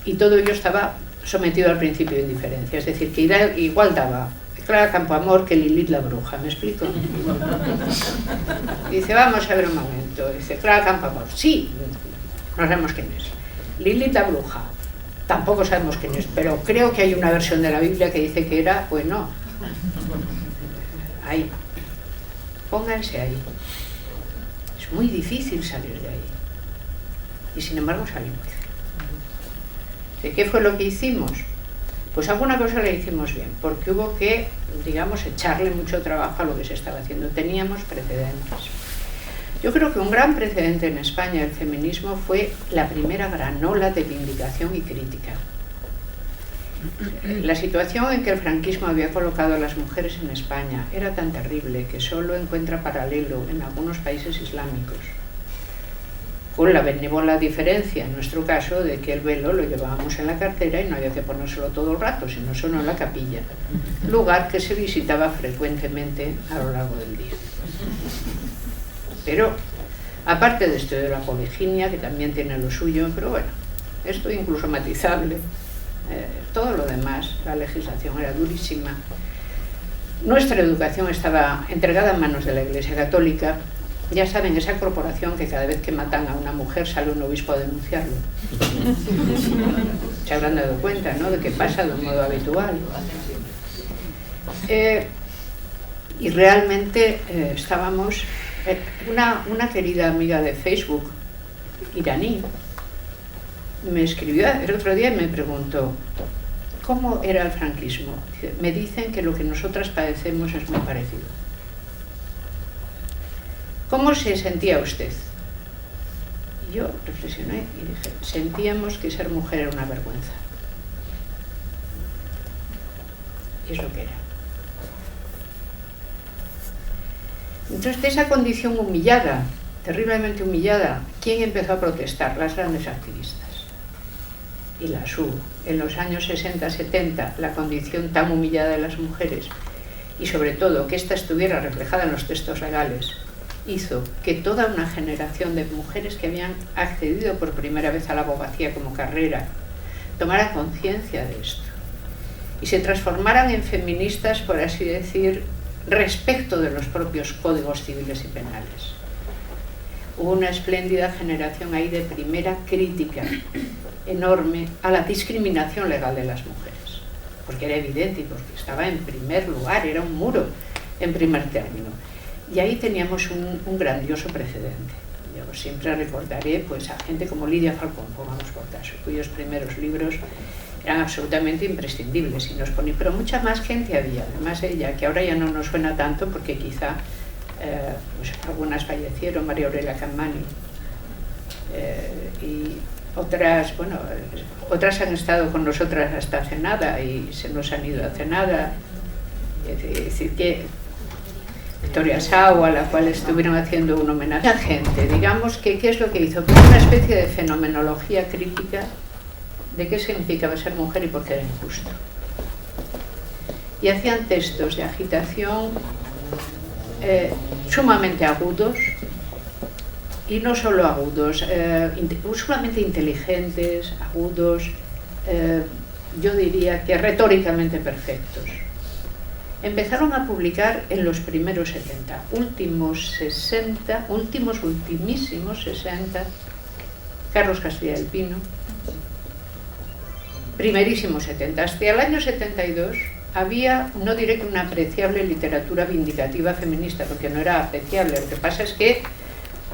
y todo ello estaba sometido al principio de indiferencia. Es decir, que igual daba Clara Campoamor que Lilith la bruja, ¿me explico? Dice, vamos a ver un momento. Dice, Clara Campoamor, sí, no sabemos quién es. Lilith la bruja, tampoco sabemos quién es, pero creo que hay una versión de la Biblia que dice que era, pues no. Ahí, pónganse ahí. Es muy difícil salir de ahí. Y sin embargo salimos. ¿De qué fue lo que hicimos? Pues alguna cosa le hicimos bien, porque hubo que, digamos, echarle mucho trabajo a lo que se estaba haciendo. Teníamos precedentes. Yo creo que un gran precedente en España del feminismo fue la primera gran ola de vindicación y crítica. La situación en que el franquismo había colocado a las mujeres en España era tan terrible que solo encuentra paralelo en algunos países islámicos, con la benévola diferencia, en nuestro caso, de que el velo lo llevábamos en la cartera y no había que ponérselo todo el rato, sino solo en la capilla, lugar que se visitaba frecuentemente a lo largo del día. Pero, aparte de esto de la poliginia, que también tiene lo suyo, pero bueno, esto incluso matizable, todo lo demás, la legislación era durísima. Nuestra educación estaba entregada en manos de la Iglesia Católica. Ya saben, esa corporación que cada vez que matan a una mujer sale un obispo a denunciarlo. Se habrán dado cuenta, ¿no?, de que pasa de un modo habitual. Y realmente estábamos... Una querida amiga de Facebook, iraní, me escribió el otro día y me preguntó, ¿cómo era el franquismo? Me dicen que lo que nosotras padecemos es muy parecido. ¿Cómo se sentía usted? Y yo reflexioné y dije, sentíamos que ser mujer era una vergüenza. Y es lo que era. Entonces, de esa condición humillada, terriblemente humillada, ¿quién empezó a protestar? Las grandes activistas. Y las hubo. En los años 60-70, la condición tan humillada de las mujeres, y sobre todo que ésta estuviera reflejada en los textos legales, hizo que toda una generación de mujeres que habían accedido por primera vez a la abogacía como carrera tomara conciencia de esto y se transformaran en feministas, por así decir, respecto de los propios códigos civiles y penales. hubo una espléndida generación ahí de primera crítica enorme a la discriminación legal de las mujeres, porque era evidente y porque estaba en primer lugar, era un muro en primer término. Y ahí teníamos un grandioso precedente. Yo siempre recordaré pues, a gente como Lidia Falcón, pongamos por caso, cuyos primeros libros eran absolutamente imprescindibles y nos ponía, pero mucha más gente había, además ella, que ahora ya no nos suena tanto porque quizá pues algunas fallecieron, María Aurelia Cammani, y otras, bueno, otras han estado con nosotras hasta hace nada y se nos han ido hace nada. Es decir, que Victoria Sau, a la cual estuvieron haciendo un homenaje a gente, digamos que ¿qué es lo que hizo? Que una especie de fenomenología crítica de qué significaba ser mujer y por qué era injusto. Y hacían textos de agitación sumamente agudos, y no solo agudos, sumamente inteligentes, agudos, yo diría que retóricamente perfectos. Empezaron a publicar en los primeros 70, ultimísimos 60, Carlos Castilla del Pino, primerísimos 70. Hasta el año 72 había, no diré que una apreciable literatura vindicativa feminista, porque no era apreciable, lo que pasa es que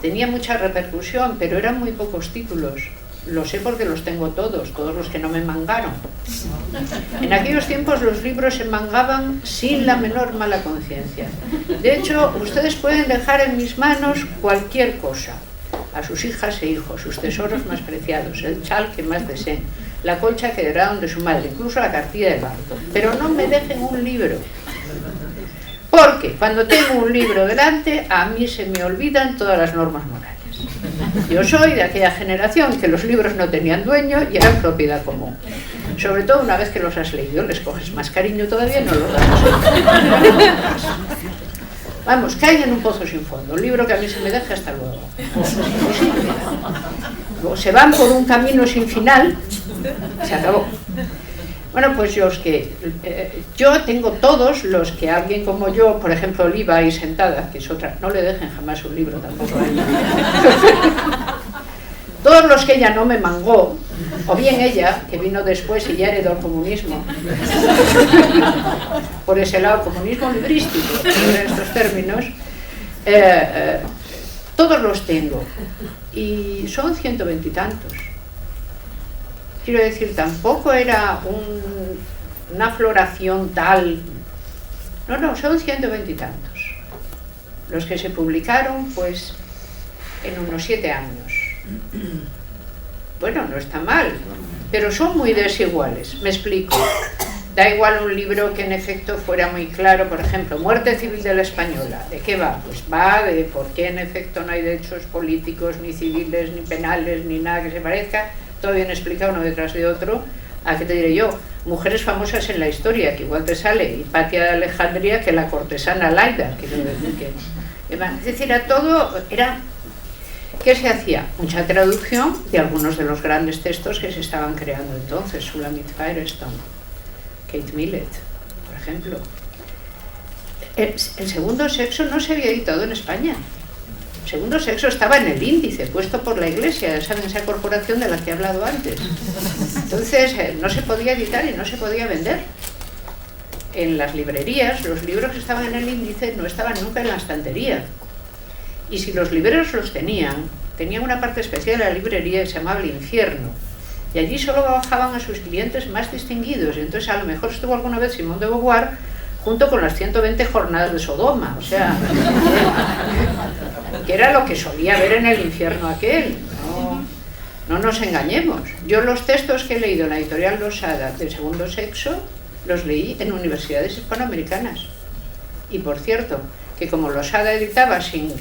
tenía mucha repercusión, pero eran muy pocos títulos. Lo sé porque los tengo todos los que no me mangaron. En aquellos tiempos los libros se mangaban sin la menor mala conciencia. De hecho, ustedes pueden dejar en mis manos cualquier cosa, a sus hijas e hijos, sus tesoros más preciados, el chal que más deseen, la colcha que heredaron de su madre, incluso la cartilla del banco, pero no me dejen un libro. Porque cuando tengo un libro delante, a mí se me olvidan todas las normas morales. Yo soy de aquella generación que los libros no tenían dueño y eran propiedad común. Sobre todo una vez que los has leído, les coges más cariño todavía y no los das. Vamos, caen en un pozo sin fondo. Un libro que a mí se me deja hasta luego. Luego se van por un camino sin final, se acabó. Bueno, pues yo tengo todos los que alguien como yo, por ejemplo Oliva ahí sentada, que es otra, no le dejen jamás un libro tampoco a ella. Todos los que ella no me mangó, o bien ella, que vino después y ya heredó el comunismo, por ese lado, comunismo librístico, en estos términos, todos los tengo, y son 120 y tantos. Quiero decir, tampoco era una floración tal. No, son 120 y tantos. Los que se publicaron, pues, en unos 7 años. Bueno, no está mal, pero son muy desiguales. Me explico. Da igual un libro que en efecto fuera muy claro, por ejemplo, Muerte Civil de la Española. ¿De qué va? Pues va de por qué en efecto no hay derechos políticos, ni civiles, ni penales, ni nada que se parezca. Todo bien explicado uno detrás de otro. ¿A qué te diré yo? Mujeres famosas en la historia, que igual te sale Hipatia de Alejandría que la cortesana Laida. Es decir, a todo era... ¿Qué se hacía? Mucha traducción de algunos de los grandes textos que se estaban creando entonces. Shulamit Firestone, Kate Millett, por ejemplo. El segundo sexo no se había editado en España. El segundo sexo estaba en el índice, puesto por la Iglesia, ¿saben? Esa corporación de la que he hablado antes. Entonces, no se podía editar y no se podía vender. En las librerías, los libros que estaban en el índice no estaban nunca en la estantería. Y si los libreros los tenían una parte especial de la librería que se llamaba El Infierno. Y allí solo bajaban a sus clientes más distinguidos. Y entonces, a lo mejor estuvo alguna vez Simone de Beauvoir junto con las 120 jornadas de Sodoma, o sea, que era lo que solía ver en el infierno aquel. No nos engañemos. Yo los textos que he leído en la editorial Losada del segundo sexo los leí en universidades hispanoamericanas. Y por cierto, que como Losada editaba sin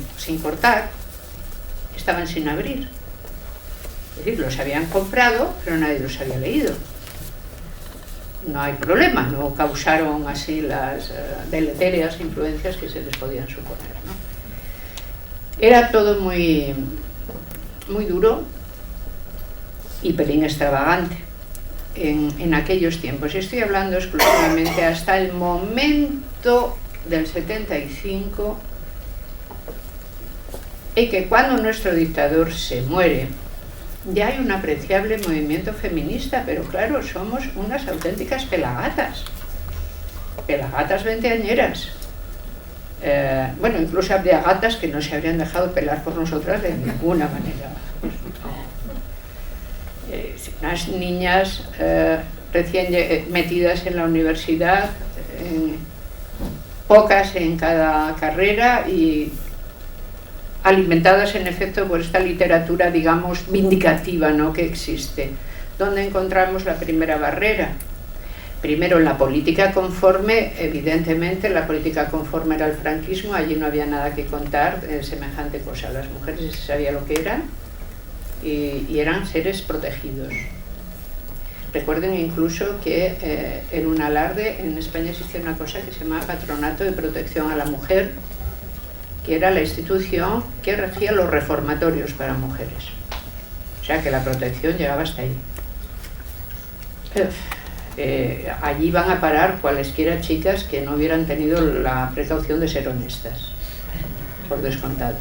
cortar, estaban sin abrir. Es decir, los habían comprado, pero nadie los había leído. No hay problema, no causaron así las deletéreas influencias que se les podían suponer, ¿no? Era todo muy, muy duro y pelín extravagante en aquellos tiempos. Y estoy hablando exclusivamente hasta el momento del 75, y que cuando nuestro dictador se muere, ya hay un apreciable movimiento feminista, pero claro, somos unas auténticas pelagatas veinteañeras. Bueno, incluso habría gatas que no se habrían dejado pelar por nosotras de ninguna manera. Unas niñas recién metidas en la universidad, pocas en cada carrera y alimentadas en efecto por esta literatura, digamos, vindicativa, ¿no?, que existe. ¿Dónde encontramos la primera barrera? Primero, la política conforme. Evidentemente la política conforme era el franquismo, allí no había nada que contar, semejante cosa. Las mujeres se sabía lo que eran y eran seres protegidos. Recuerden incluso que en un alarde en España existía una cosa que se llamaba Patronato de Protección a la Mujer, que era la institución que regía los reformatorios para mujeres. O sea que la protección llegaba hasta ahí. Allí van a parar cualesquiera chicas que no hubieran tenido la precaución de ser honestas, por descontado.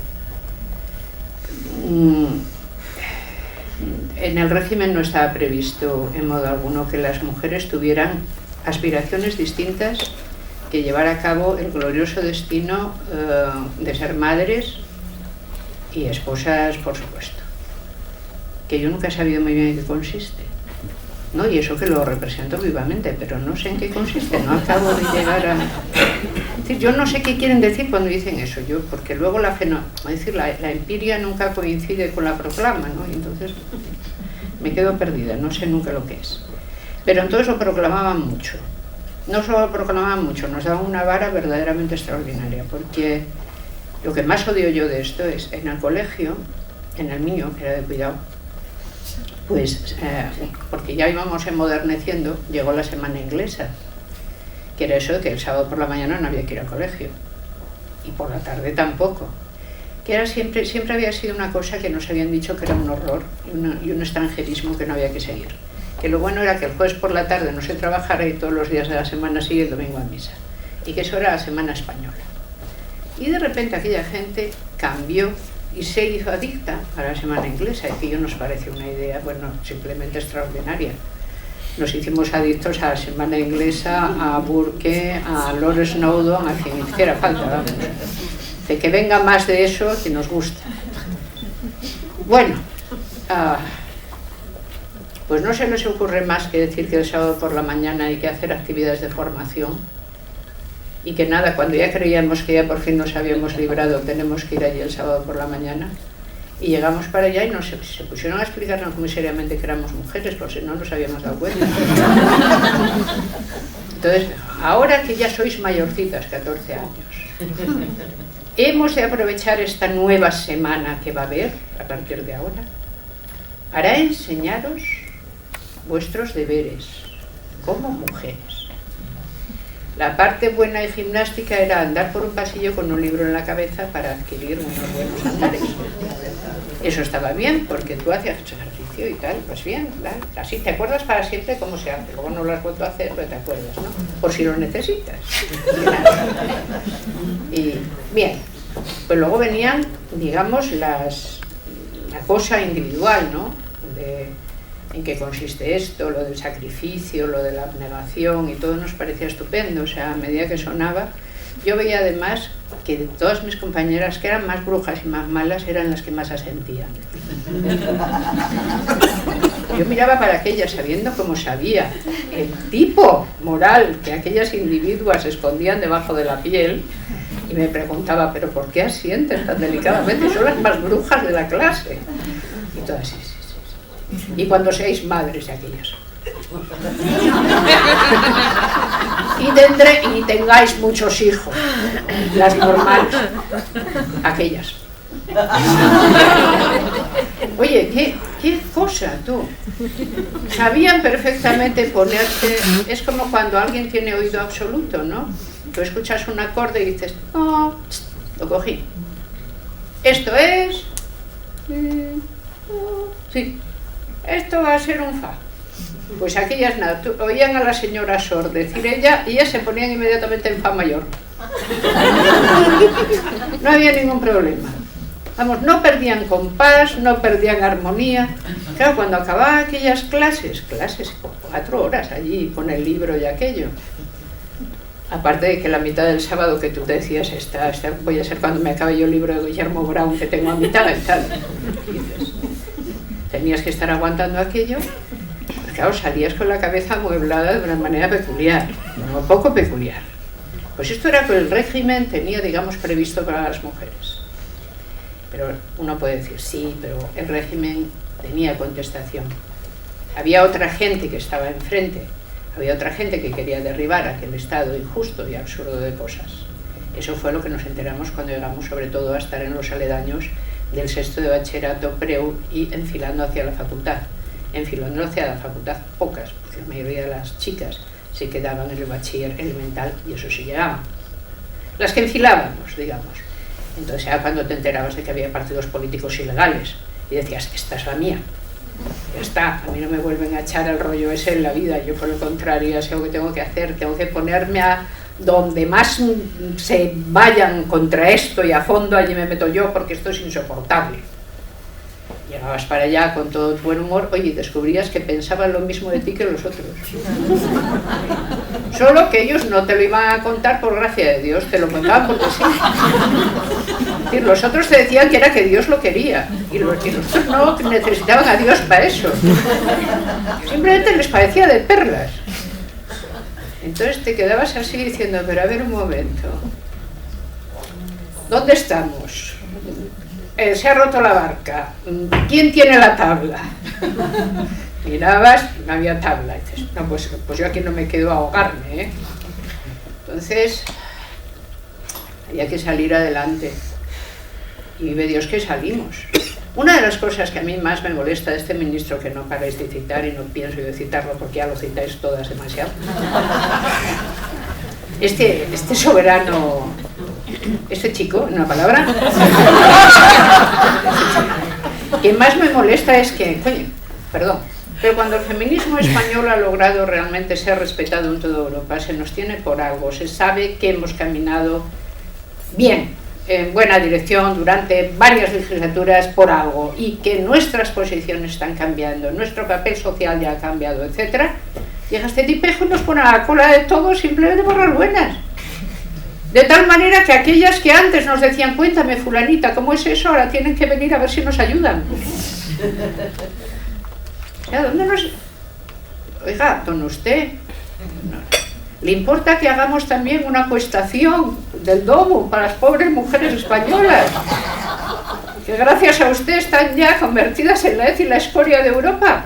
En el régimen no estaba previsto en modo alguno que las mujeres tuvieran aspiraciones distintas que llevar a cabo el glorioso destino de ser madres y esposas, por supuesto, que yo nunca he sabido muy bien en qué consiste, ¿no? Y eso que lo represento vivamente, pero no sé en qué consiste, no acabo de llegar a... Es decir, yo no sé qué quieren decir cuando dicen eso, yo, porque luego la empiria nunca coincide con la proclama, ¿no? Y entonces me quedo perdida, no sé nunca lo que es. Pero entonces lo proclamaban mucho. No solo lo proclamaban mucho, nos daban una vara verdaderamente extraordinaria, porque lo que más odio yo de esto es, en el colegio, en el mío, que era de cuidado, pues, porque ya íbamos emoderneciendo, llegó la semana inglesa, que era eso de que el sábado por la mañana no había que ir al colegio, y por la tarde tampoco, que era siempre había sido una cosa que nos habían dicho que era un horror y un extranjerismo que no había que seguir. Que lo bueno era que el jueves por la tarde no se trabajara y todos los días de la semana sigue el domingo a misa. Y que eso era la semana española. Y de repente aquella gente cambió y se hizo adicta a la semana inglesa, y que yo nos parece una idea, bueno, simplemente extraordinaria. Nos hicimos adictos a la semana inglesa, a Burke, a Lord Snowdon, a quien hiciera falta, vamos. De que venga más de eso que nos gusta. Bueno, pues no se les ocurre más que decir que el sábado por la mañana hay que hacer actividades de formación y que nada, cuando ya creíamos que ya por fin nos habíamos librado, tenemos que ir allí el sábado por la mañana. Y llegamos para allá y se pusieron a explicarnos muy seriamente que éramos mujeres, por si no nos habíamos dado cuenta. Entonces, ahora que ya sois mayorcitas, 14 años, hemos de aprovechar esta nueva semana que va a haber a partir de ahora para enseñaros vuestros deberes como mujeres. La parte buena y gimnástica era andar por un pasillo con un libro en la cabeza para adquirir unos buenos andares. Eso estaba bien, porque tú hacías ejercicio y tal, pues bien, claro. Así te acuerdas para siempre cómo se hace. Luego no lo has vuelto a hacer, pero te acuerdas, ¿no? Por si lo necesitas. Y bien, pues luego venían, digamos, la cosa individual, ¿no? En qué consiste esto, lo del sacrificio, lo de la abnegación, y todo nos parecía estupendo. O sea, a medida que sonaba, yo veía además que de todas mis compañeras que eran más brujas y más malas eran las que más asentían. Yo miraba para aquellas sabiendo cómo sabía el tipo moral que aquellas individuas escondían debajo de la piel, y me preguntaba, ¿pero por qué asienten tan delicadamente? Son las más brujas de la clase. Y todas sí. Y cuando seáis madres de aquellas. Y tengáis muchos hijos, las normales, aquellas. Oye, ¿qué cosa tú? Sabían perfectamente ponerse, es como cuando alguien tiene oído absoluto, ¿no? Tú escuchas un acorde y dices, oh, lo cogí. Esto es... sí. Esto va a ser un fa. Pues aquellas nada, oían a la señora Sor decir ella y ellas se ponían inmediatamente en fa mayor. No había ningún problema. Vamos, no perdían compás, no perdían armonía. Claro, cuando acababan aquellas clases por 4 horas allí con el libro y aquello. Aparte de que la mitad del sábado que tú te decías, esta voy a ser cuando me acabe yo el libro de Guillermo Brown que tengo a mitad y tal. Dices, tenías que estar aguantando aquello. Claro, salías con la cabeza amueblada de una manera peculiar, un poco peculiar. Pues esto era que el régimen tenía, digamos, previsto para las mujeres. Pero uno puede decir, sí, pero el régimen tenía contestación. Había otra gente que estaba enfrente, había otra gente que quería derribar aquel estado injusto y absurdo de cosas. Eso fue lo que nos enteramos cuando llegamos, sobre todo, a estar en los aledaños del sexto de bachillerato, preu, y enfilando hacia la facultad. Enfilando hacia la facultad pocas, porque la mayoría de las chicas se quedaban en el bachiller elemental y eso sí llegaban. Las que enfilábamos, digamos. Entonces era cuando te enterabas de que había partidos políticos ilegales y decías, esta es la mía. Ya está, a mí no me vuelven a echar el rollo ese en la vida, yo por el contrario ya sé lo que tengo que hacer, tengo que ponerme a donde más se vayan contra esto y a fondo allí me meto yo porque esto es insoportable. Llegabas para allá con todo tu buen humor, oye, y descubrías que pensaban lo mismo de ti que los otros. Solo que ellos no te lo iban a contar por gracia de Dios, te lo contaban porque sí. Es decir, los otros te decían que era que Dios lo quería, y los otros no necesitaban a Dios para eso. Simplemente les parecía de perlas. Entonces te quedabas así diciendo, pero a ver un momento, ¿dónde estamos? Se ha roto la barca. ¿Quién tiene la tabla? Mirabas, no había tabla. Y dices, no, pues yo aquí no me quedo a ahogarme, ¿eh? Entonces, había que salir adelante. Y vive Dios que salimos. Una de las cosas que a mí más me molesta de este ministro, que no paráis de citar, y no pienso yo citarlo porque ya lo citáis todas demasiado. Este soberano... Este chico, en una palabra, que más me molesta es que, coño, perdón, pero cuando el feminismo español ha logrado realmente ser respetado en toda Europa, se nos tiene por algo, se sabe que hemos caminado bien, en buena dirección durante varias legislaturas por algo, y que nuestras posiciones están cambiando, nuestro papel social ya ha cambiado, etc. Llega este tipejo y nos pone a la cola de todo simplemente por las buenas. De tal manera que aquellas que antes nos decían, cuéntame fulanita, ¿cómo es eso? Ahora tienen que venir a ver si nos ayudan. O sea, ¿dónde nos...? Oiga, don usted, ¿le importa que hagamos también una acuestación del domo para las pobres mujeres españolas? Que gracias a usted están ya convertidas en la hez y la escoria de Europa.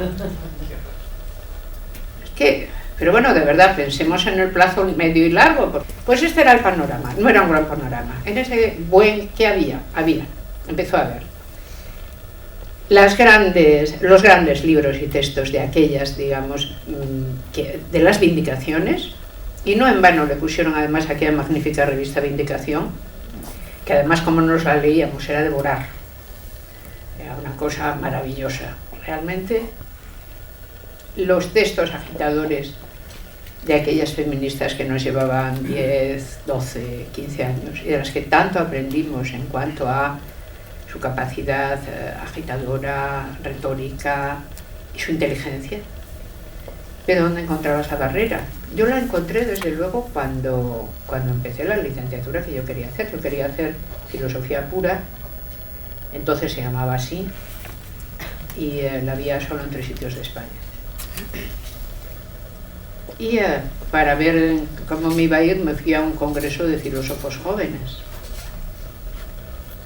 Es que... Pero bueno, de verdad, pensemos en el plazo medio y largo. Pues este era el panorama, no era un gran panorama. En ese buen que había, empezó a haber. Los grandes libros y textos de aquellas, digamos, de las Vindicaciones, y no en vano le pusieron además aquella magnífica revista Vindicación, que además como nos la leíamos era devorar. Era una cosa maravillosa. Realmente, los textos agitadores de aquellas feministas que nos llevaban 10, 12, 15 años y de las que tanto aprendimos en cuanto a su capacidad agitadora, retórica y su inteligencia. ¿Pero dónde encontraba esa barrera? Yo la encontré desde luego cuando empecé la licenciatura que yo quería hacer. Yo quería hacer filosofía pura, entonces se llamaba así, y la había solo en 3 sitios de España. Y para ver cómo me iba a ir me fui a un congreso de filósofos jóvenes.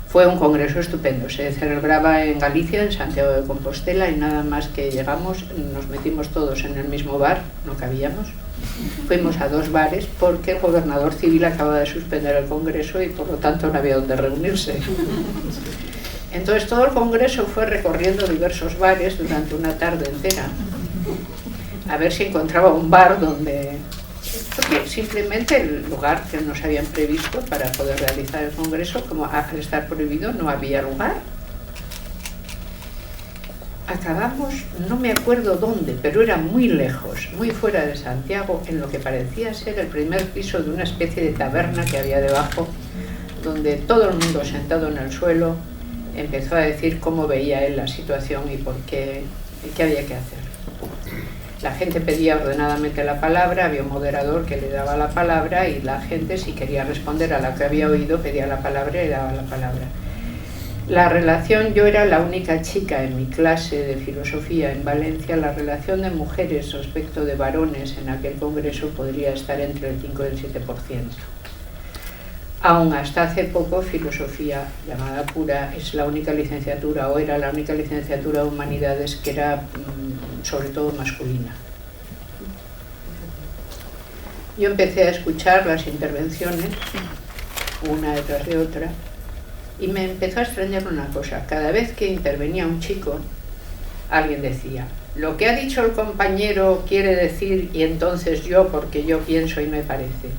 Fue un congreso estupendo, se celebraba en Galicia, en Santiago de Compostela, y nada más que llegamos, nos metimos todos en el mismo bar, no cabíamos. Fuimos a 2 bares porque el gobernador civil acaba de suspender el congreso y por lo tanto no había donde reunirse. Entonces todo el congreso fue recorriendo diversos bares durante una tarde entera, a ver si encontraba un bar donde... Porque simplemente el lugar que nos habían previsto para poder realizar el congreso, como al estar prohibido, no había lugar. Acabamos, no me acuerdo dónde, pero era muy lejos, muy fuera de Santiago, en lo que parecía ser el primer piso de una especie de taberna que había debajo, donde todo el mundo sentado en el suelo, empezó a decir cómo veía él la situación y por qué, y qué había que hacer. La gente pedía ordenadamente la palabra, había un moderador que le daba la palabra y la gente, si quería responder a lo que había oído, pedía la palabra y daba la palabra. La relación, yo era la única chica en mi clase de filosofía en Valencia, la relación de mujeres respecto de varones en aquel congreso podría estar entre el 5 y el 7%. Aún hasta hace poco, filosofía llamada pura es la única licenciatura, o era la única licenciatura de humanidades que era sobre todo masculina. Yo empecé a escuchar las intervenciones, una detrás de otra, y me empezó a extrañar una cosa. Cada vez que intervenía un chico, alguien decía, lo que ha dicho el compañero quiere decir, y entonces yo, porque yo pienso y me parece.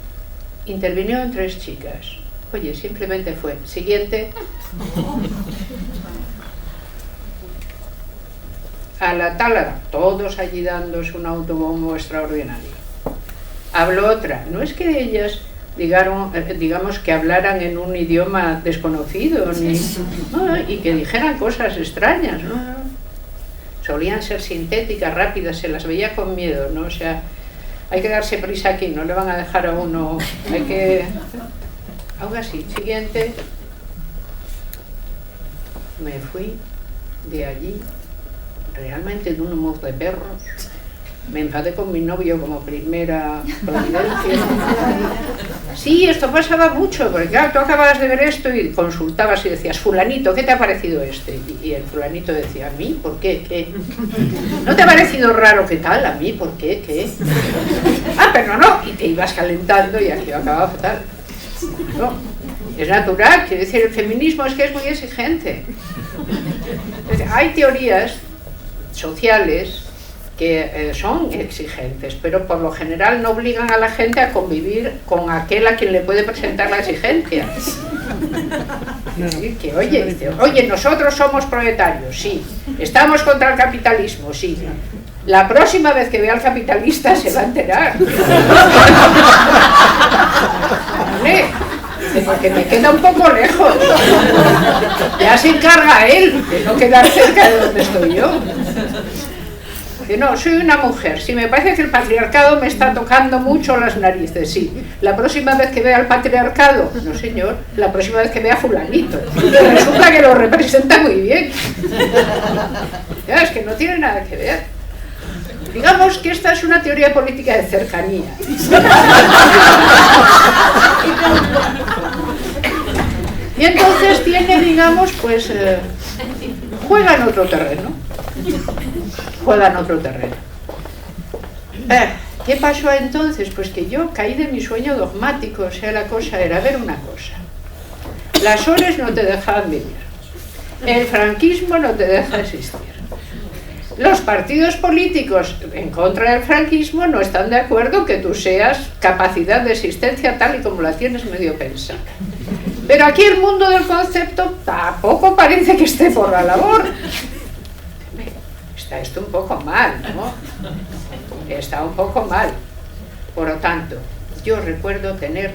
Intervinieron 3 chicas. Oye, simplemente fue, siguiente. A la tal, todos allí dándose un autobombo extraordinario. Habló otra. No es que ellas digamos que hablaran en un idioma desconocido y que dijeran cosas extrañas, ¿no? Solían ser sintéticas, rápidas, se las veía con miedo, ¿no? O sea, hay que darse prisa aquí, no le van a dejar a uno, hay que... Aún así, siguiente. Me fui de allí realmente de un humor de perros. Me enfadé con mi novio como primera providencia. Sí, esto pasaba mucho, porque claro, tú acababas de ver esto y consultabas y decías, fulanito, ¿qué te ha parecido este? Y el fulanito decía, ¿a mí? ¿Por qué? ¿Qué? ¿No te ha parecido raro? ¿Qué tal? ¿A mí? ¿Por qué? ¿Qué? Ah, pero no, y te ibas calentando y aquello acababa fatal. No, es natural, quiero decir, el feminismo es que es muy exigente. Hay teorías sociales que son exigentes, pero por lo general no obligan a la gente a convivir con aquel a quien le puede presentar la exigencia. Sí, que oye, nosotros somos proletarios, sí, estamos contra el capitalismo, sí. La próxima vez que vea al capitalista se va a enterar. ¿Vale? Porque me queda un poco lejos. Ya se encarga él de no quedar cerca de donde estoy yo. Que no, soy una mujer. Si me parece que el patriarcado me está tocando mucho las narices, sí. La próxima vez que vea al patriarcado, no señor, la próxima vez que vea a fulanito. Resulta que lo representa muy bien. Ya, es que no tiene nada que ver. Digamos que esta es una teoría política de cercanía. Y entonces tiene, digamos, pues, juega en otro terreno. Juega en otro terreno. ¿Qué pasó entonces? Pues que yo caí de mi sueño dogmático, o sea, la cosa era ver una cosa. Las ORES no te dejaban vivir. El franquismo no te deja existir. Los partidos políticos en contra del franquismo no están de acuerdo que tú seas capacidad de existencia tal y como la tienes medio pensada. Pero aquí el mundo del concepto tampoco parece que esté por la labor. Está esto un poco mal, ¿no? Está un poco mal. Por lo tanto, yo recuerdo tener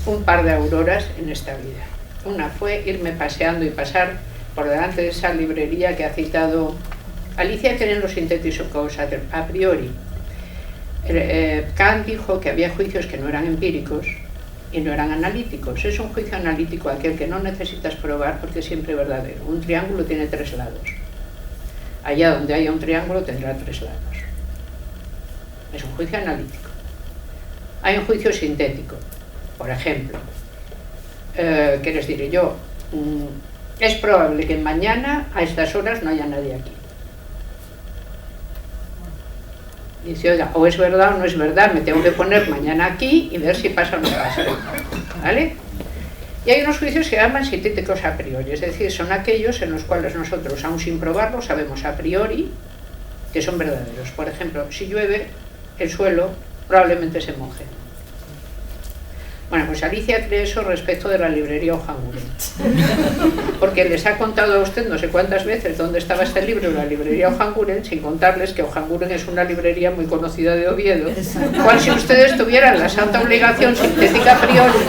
un par de auroras en esta vida. Una fue irme paseando y pasar por delante de esa librería que ha citado Alicia, que en los sintéticos a priori. Kant dijo que había juicios que no eran empíricos y no eran analíticos. Es un juicio analítico aquel que no necesitas probar porque es siempre verdadero. Un triángulo tiene 3 lados. Allá donde haya un triángulo tendrá 3 lados. Es un juicio analítico. Hay un juicio sintético. Por ejemplo, ¿qué les diré yo? Es probable que mañana a estas horas no haya nadie aquí. Dice, oiga, o es verdad o no es verdad, me tengo que poner mañana aquí y ver si pasa o no pasa. ¿Vale? Y hay unos juicios que se llaman sintéticos a priori, es decir, son aquellos en los cuales nosotros, aún sin probarlo, sabemos a priori que son verdaderos. Por ejemplo, si llueve, el suelo probablemente se moje. Bueno, pues Alicia cree eso respecto de la librería Ojanguren. Porque les ha contado a usted no sé cuántas veces dónde estaba este libro en la librería Ojanguren, sin contarles que Ojanguren es una librería muy conocida de Oviedo, cual si ustedes tuvieran la santa obligación sintética a priori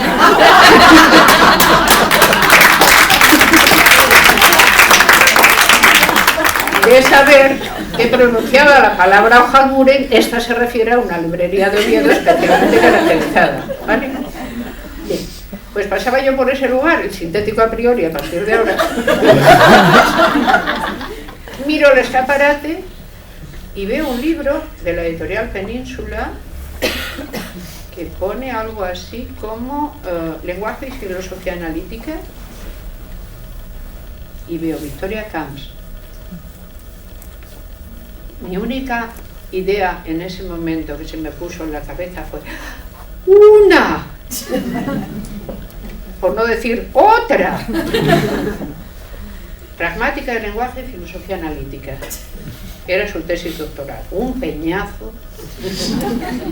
de saber que pronunciada la palabra Hojaguren, esta se refiere a una librería de Oviedo especialmente caracterizada, ¿vale? Bien, pues pasaba yo por ese lugar, el sintético a priori a partir de ahora, miro el escaparate y veo un libro de la editorial Península que pone algo así como lenguaje y filosofía analítica, y veo Victoria Camps. Mi única idea en ese momento que se me puso en la cabeza fue ¡una! Por no decir ¡otra! Pragmática del lenguaje y filosofía analítica. Era su tesis doctoral. Un peñazo.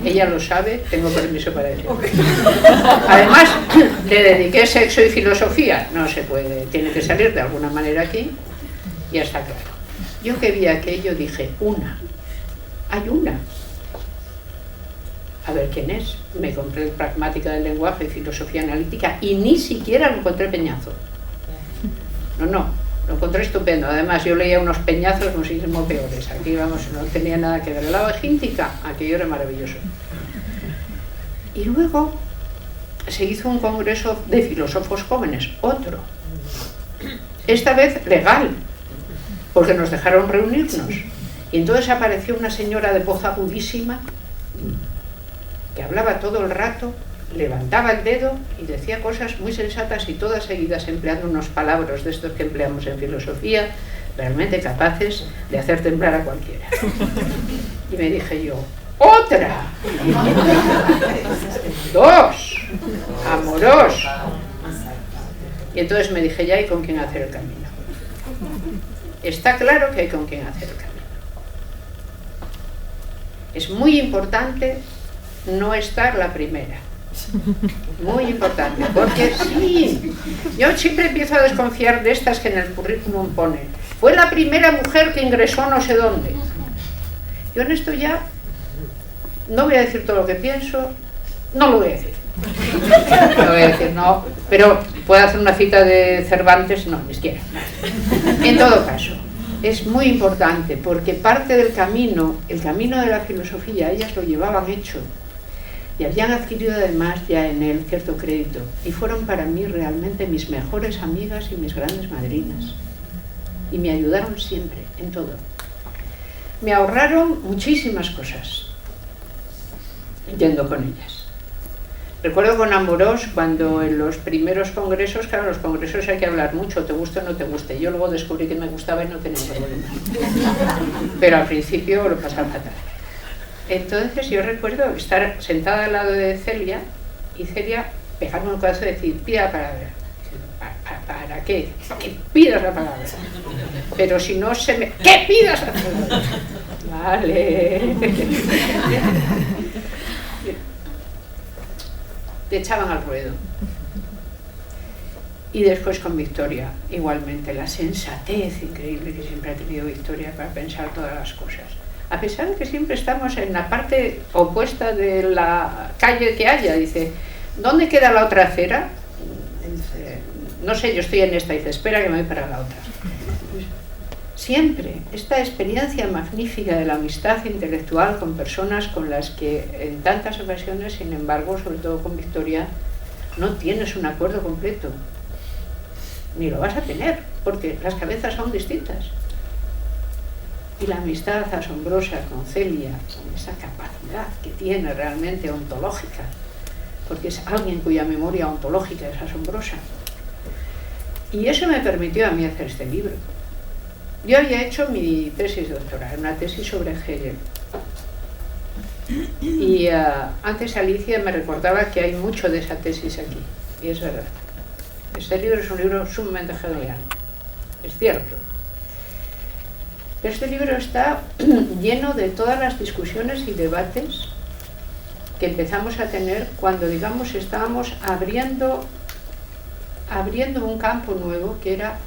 Ella lo sabe, tengo permiso para ello. Además, le dediqué sexo y filosofía. No se puede, tiene que salir de alguna manera aquí. Ya está claro. Yo que vi aquello dije, una. Hay una. A ver quién es. Me compré el Pragmática del lenguaje y filosofía analítica y ni siquiera lo encontré peñazo. No. Lo encontré estupendo. Además, yo leía unos peñazos muchísimo peores. Aquí, vamos, no tenía nada que ver. El lado de Gíntica, aquello era maravilloso. Y luego se hizo un congreso de filósofos jóvenes, otro. Esta vez legal, porque nos dejaron reunirnos. Y entonces apareció una señora de voz agudísima que hablaba todo el rato, levantaba el dedo y decía cosas muy sensatas y todas seguidas empleando unos palabras de estos que empleamos en filosofía, realmente capaces de hacer temblar a cualquiera. Y me dije yo, ¡otra! ¡Dos! ¡Amorós! Y entonces me dije, ya hay con quién hacer el camino. Está claro que hay con quién hacer el camino. Es muy importante no estar la primera. Muy importante, porque sí, yo siempre empiezo a desconfiar de estas que en el currículum ponen. Fue la primera mujer que ingresó no sé dónde. Yo en esto ya no voy a decir todo lo que pienso, no lo voy a decir. No voy a decir, no, pero puedo hacer una cita de Cervantes, no, ni siquiera. En todo caso, es muy importante porque parte del camino, el camino de la filosofía, ellas lo llevaban hecho. Y habían adquirido además ya en él cierto crédito y fueron para mí realmente mis mejores amigas y mis grandes madrinas y me ayudaron siempre en todo. Me ahorraron muchísimas cosas yendo con ellas. Recuerdo con Amorós cuando en los primeros congresos, claro, en los congresos hay que hablar mucho, te guste o no te guste. Yo luego descubrí que me gustaba y no tenía problema, pero al principio lo pasaba fatal. Entonces yo recuerdo estar sentada al lado de Celia y Celia pegarme un codazo y decir, pida la palabra. ¿Para qué? Para que pidas la palabra. Pero si no se me... ¿Qué pidas la palabra? Vale. Te echaban al ruedo. Y después con Victoria, igualmente, la sensatez increíble que siempre ha tenido Victoria para pensar todas las cosas. A pesar de que siempre estamos en la parte opuesta de la calle que haya, dice, ¿dónde queda la otra acera? Dice, no sé, yo estoy en esta, dice, espera que me voy para la otra. Siempre, esta experiencia magnífica de la amistad intelectual con personas con las que en tantas ocasiones, sin embargo, sobre todo con Victoria, no tienes un acuerdo completo. Ni lo vas a tener, porque las cabezas son distintas. Y la amistad asombrosa con Celia, con esa capacidad que tiene realmente ontológica, porque es alguien cuya memoria ontológica es asombrosa. Y eso me permitió a mí hacer este libro. Yo había hecho mi tesis doctoral, una tesis sobre Hegel. Y antes Alicia me recordaba que hay mucho de esa tesis aquí, y es verdad. Este libro es un libro sumamente hegeliano, es cierto. Pero este libro está lleno de todas las discusiones y debates que empezamos a tener cuando, digamos, estábamos abriendo un campo nuevo que era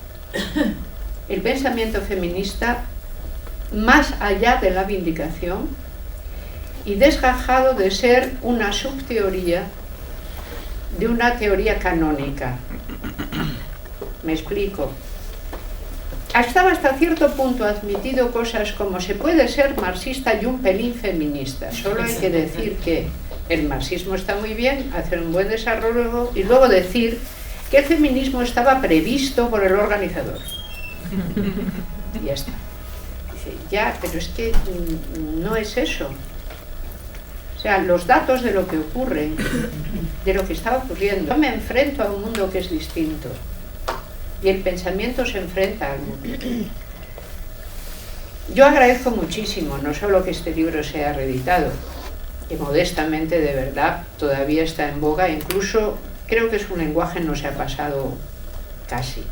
el pensamiento feminista más allá de la vindicación y desgajado de ser una subteoría de una teoría canónica. Me explico. estaba hasta cierto punto admitido cosas como se puede ser marxista y un pelín feminista. Solo hay que decir que el marxismo está muy bien, hacer un buen desarrollo y luego decir que el feminismo estaba previsto por el organizador. Y ya está. Dice, ya, pero es que no es eso. O sea, los datos de lo que ocurre, de lo que está ocurriendo. Yo me enfrento a un mundo que es distinto. Y el pensamiento se enfrenta al mundo. Yo agradezco muchísimo, no solo que este libro sea reeditado, que modestamente, de verdad, todavía está en boga, incluso creo que su lenguaje no se ha pasado casi.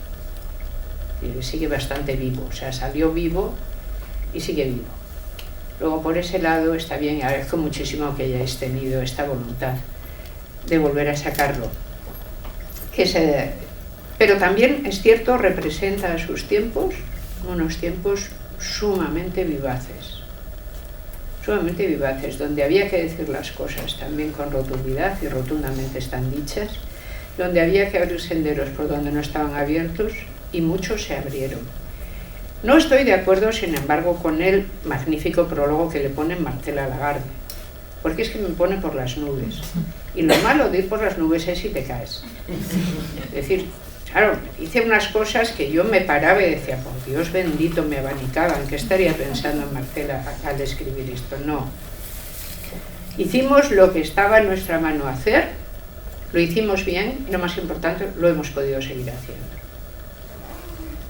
Sigue bastante vivo, o sea, salió vivo y sigue vivo. Luego, por ese lado, está bien, y agradezco muchísimo que hayáis tenido esta voluntad de volver a sacarlo. Pero también, es cierto, representa a sus tiempos, unos tiempos sumamente vivaces, donde había que decir las cosas también con rotundidad, y rotundamente están dichas, donde había que abrir senderos por donde no estaban abiertos, y muchos se abrieron. No estoy de acuerdo, sin embargo, con el magnífico prólogo que le pone Marcela Lagarde, porque es que me pone por las nubes. Y lo malo de ir por las nubes es si te caes. Es decir, claro, hice unas cosas que yo me paraba y decía, por Dios bendito, me abanicaban, ¿qué estaría pensando Marcela al escribir esto? No. Hicimos lo que estaba en nuestra mano hacer, lo hicimos bien, y lo más importante, lo hemos podido seguir haciendo.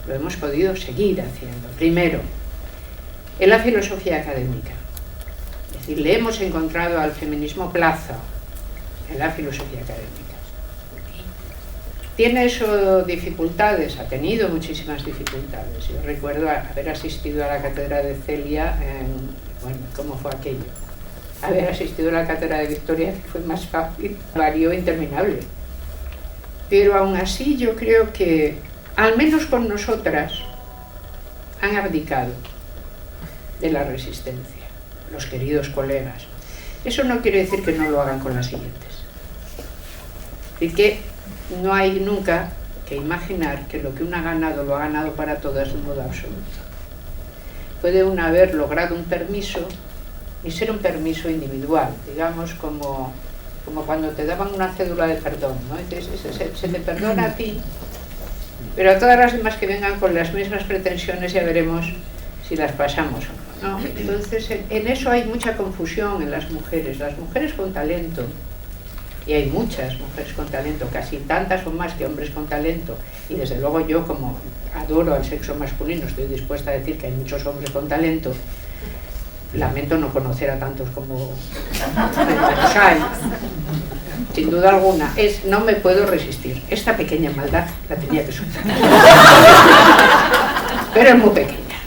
Lo hemos podido seguir haciendo. Primero, en la filosofía académica. Es decir, le hemos encontrado al feminismo plaza en la filosofía académica. ¿Tiene eso dificultades? Ha tenido muchísimas dificultades. Yo recuerdo haber asistido a la cátedra de Celia, bueno, ¿cómo fue aquello? Haber asistido a la cátedra de Victoria, que fue más fácil, varió interminable. Pero aún así yo creo que, al menos con nosotras, han abdicado de la resistencia, los queridos colegas. Eso no quiere decir que no lo hagan con las siguientes. Y que no hay nunca que imaginar que lo que una ha ganado lo ha ganado para todas de un modo absoluto. Puede una haber logrado un permiso y ser un permiso individual, digamos como cuando te daban una cédula de perdón, ¿no? Se te perdona a ti, pero a todas las demás que vengan con las mismas pretensiones ya veremos si las pasamos o no, ¿no? Entonces en eso hay mucha confusión en las mujeres con talento, y hay muchas mujeres con talento, casi tantas o más que hombres con talento, y desde luego yo, como adoro al sexo masculino, estoy dispuesta a decir que hay muchos hombres con talento. Lamento no conocer a tantos como los hay, sin duda alguna. No me puedo resistir, esta pequeña maldad la tenía que soltar, pero es muy pequeña,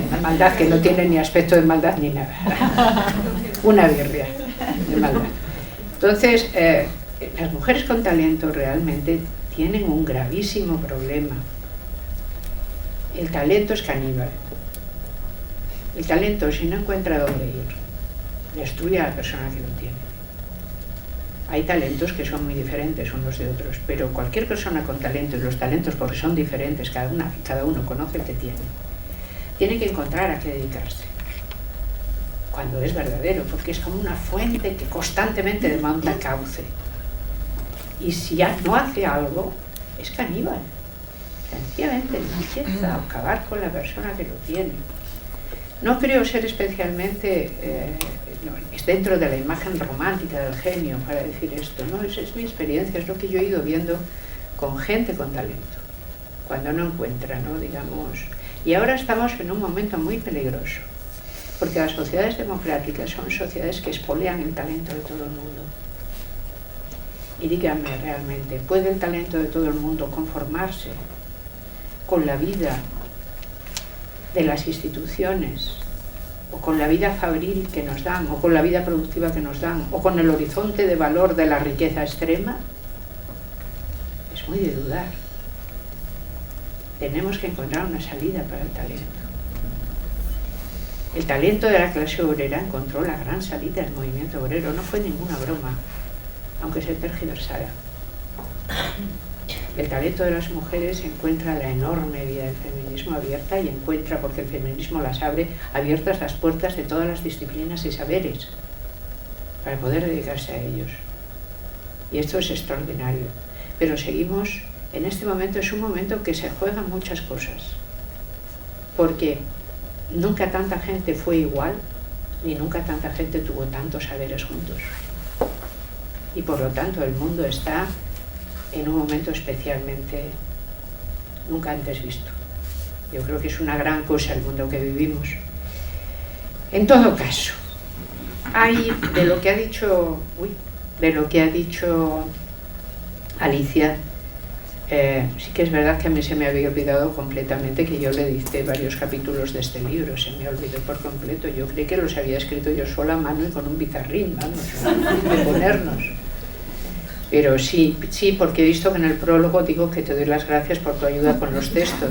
una maldad que no tiene ni aspecto de maldad ni nada, una birria de maldad. Entonces, las mujeres con talento realmente tienen un gravísimo problema. El talento es caníbal. El talento, si no encuentra dónde ir, destruye a la persona que lo tiene. Hay talentos que son muy diferentes unos de otros, pero cualquier persona con talento, y los talentos porque son diferentes, cada uno conoce el que tiene que encontrar a qué dedicarse. Cuando es verdadero, porque es como una fuente que constantemente demanda cauce. Y si ya no hace algo, es caníbal. Sencillamente empieza a acabar con la persona que lo tiene. No creo ser especialmente es dentro de la imagen romántica del genio para decir esto, no, es mi experiencia, es lo que yo he ido viendo con gente con talento, cuando no encuentra, ¿no? Digamos. Y ahora estamos en un momento muy peligroso, porque las sociedades democráticas son sociedades que expolian el talento de todo el mundo. Y díganme realmente, ¿puede el talento de todo el mundo conformarse con la vida de las instituciones, o con la vida fabril que nos dan, o con la vida productiva que nos dan, o con el horizonte de valor de la riqueza extrema? Es muy de dudar. Tenemos que encontrar una salida para el talento. El talento de la clase obrera encontró la gran salida del movimiento obrero, no fue ninguna broma, aunque se tergiversara. El talento de las mujeres encuentra la enorme vía del feminismo abierta y encuentra, porque el feminismo las abre, abiertas las puertas de todas las disciplinas y saberes para poder dedicarse a ellos. Y esto es extraordinario. Pero seguimos, en este momento es un momento que se juegan muchas cosas, porque nunca tanta gente fue igual, ni nunca tanta gente tuvo tantos saberes juntos. Y por lo tanto el mundo está en un momento especialmente nunca antes visto. Yo creo que es una gran cosa el mundo que vivimos. En todo caso, hay de lo que ha dicho Alicia, sí que es verdad que a mí se me había olvidado completamente que yo le dicté varios capítulos de este libro, se me olvidó por completo. Yo creí que los había escrito yo sola a mano y con un pizarrín, vamos, de ponernos. Pero sí, porque he visto que en el prólogo digo que te doy las gracias por tu ayuda con los textos.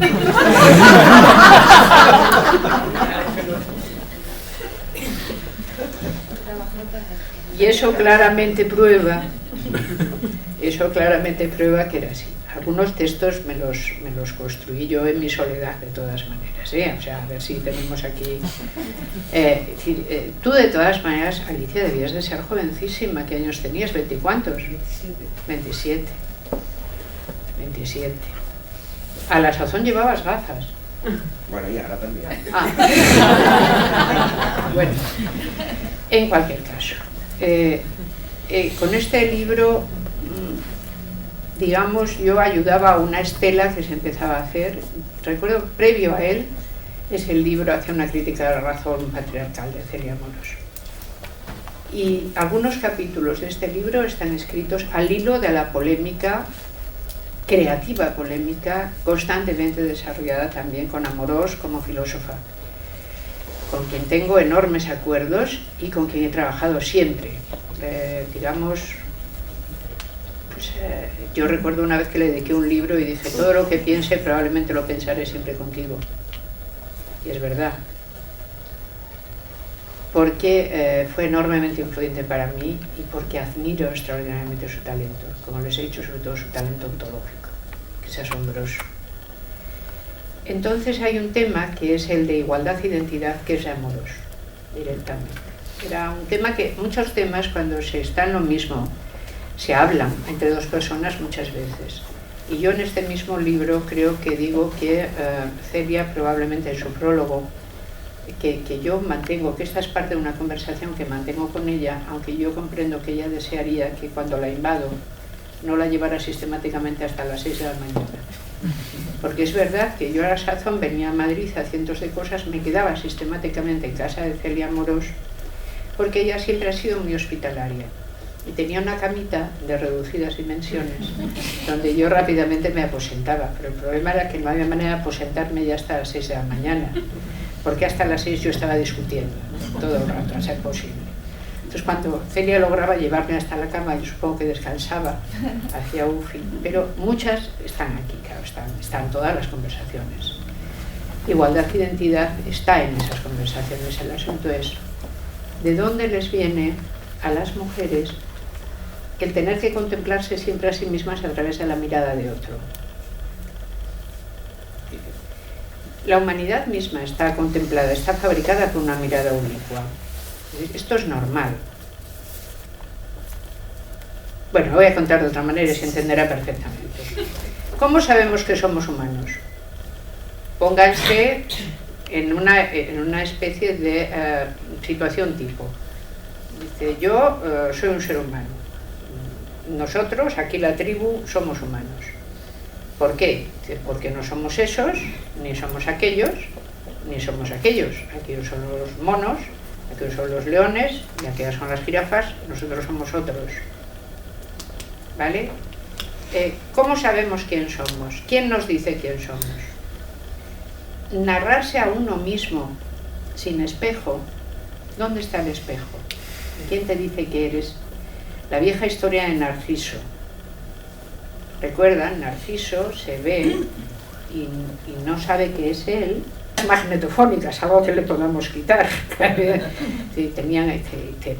Y eso claramente prueba que era así. Algunos textos me los construí yo en mi soledad, de todas maneras, ¿eh? O sea, a ver si tenemos aquí... tú, de todas maneras, Alicia, debías de ser jovencísima. ¿Qué años tenías? ¿20 y cuántos? 27. A la sazón llevabas gafas. Bueno, y ahora también. Bueno, en cualquier caso, con este libro, digamos, yo ayudaba a una estela que se empezaba a hacer. Recuerdo, previo a él, es el libro Hacia una crítica de la razón patriarcal, de Celia Amorós. Y algunos capítulos de este libro están escritos al hilo de la polémica, creativa polémica, constantemente desarrollada también con Amorós como filósofa, con quien tengo enormes acuerdos y con quien he trabajado siempre. Yo recuerdo una vez que le dediqué un libro y dije: todo lo que piense probablemente lo pensaré siempre contigo. Y es verdad, porque fue enormemente influyente para mí y porque admiro extraordinariamente su talento, como les he dicho, sobre todo su talento ontológico, que es asombroso. Entonces hay un tema que es el de igualdad e identidad, que es de Amorós, directamente. Era un tema que, muchos temas, cuando se está en lo mismo, se hablan entre dos personas muchas veces. Y yo en este mismo libro creo que digo que Celia, probablemente en su prólogo, que yo mantengo, que esta es parte de una conversación que mantengo con ella, aunque yo comprendo que ella desearía que cuando la invado no la llevara sistemáticamente hasta las 6 de la mañana. Porque es verdad que yo a la sazón venía a Madrid a cientos de cosas, me quedaba sistemáticamente en casa de Celia Amorós, porque ella siempre ha sido muy hospitalaria. Y tenía una camita de reducidas dimensiones donde yo rápidamente me aposentaba, pero el problema era que no había manera de aposentarme ya hasta las 6 de la mañana, porque hasta las 6 yo estaba discutiendo, ¿no? Todo el rato, a ser posible. Entonces cuando Celia lograba llevarme hasta la cama, yo supongo que descansaba, hacía un fin, pero muchas están aquí, claro, están todas las conversaciones. Igualdad e identidad está en esas conversaciones. El asunto es de dónde les viene a las mujeres el tener que contemplarse siempre a sí mismas a través de la mirada de otro. La humanidad misma está contemplada, está fabricada con una mirada unicua. Esto es normal. Bueno, lo voy a contar de otra manera y se entenderá perfectamente. ¿Cómo sabemos que somos humanos? Pónganse en una especie de situación tipo. Dice, yo soy un ser humano. Nosotros, aquí la tribu, somos humanos. ¿Por qué? Porque no somos esos, ni somos aquellos, ni somos aquellos. Aquellos son los monos, aquellos son los leones, y aquellas son las jirafas, nosotros somos otros. ¿Vale? ¿Cómo sabemos quién somos? ¿Quién nos dice quién somos? Narrarse a uno mismo sin espejo. ¿Dónde está el espejo? ¿Quién te dice que eres? La vieja historia de Narciso. ¿Recuerdan? Narciso se ve y no sabe que es él magnetofónicas, algo que le podamos quitar.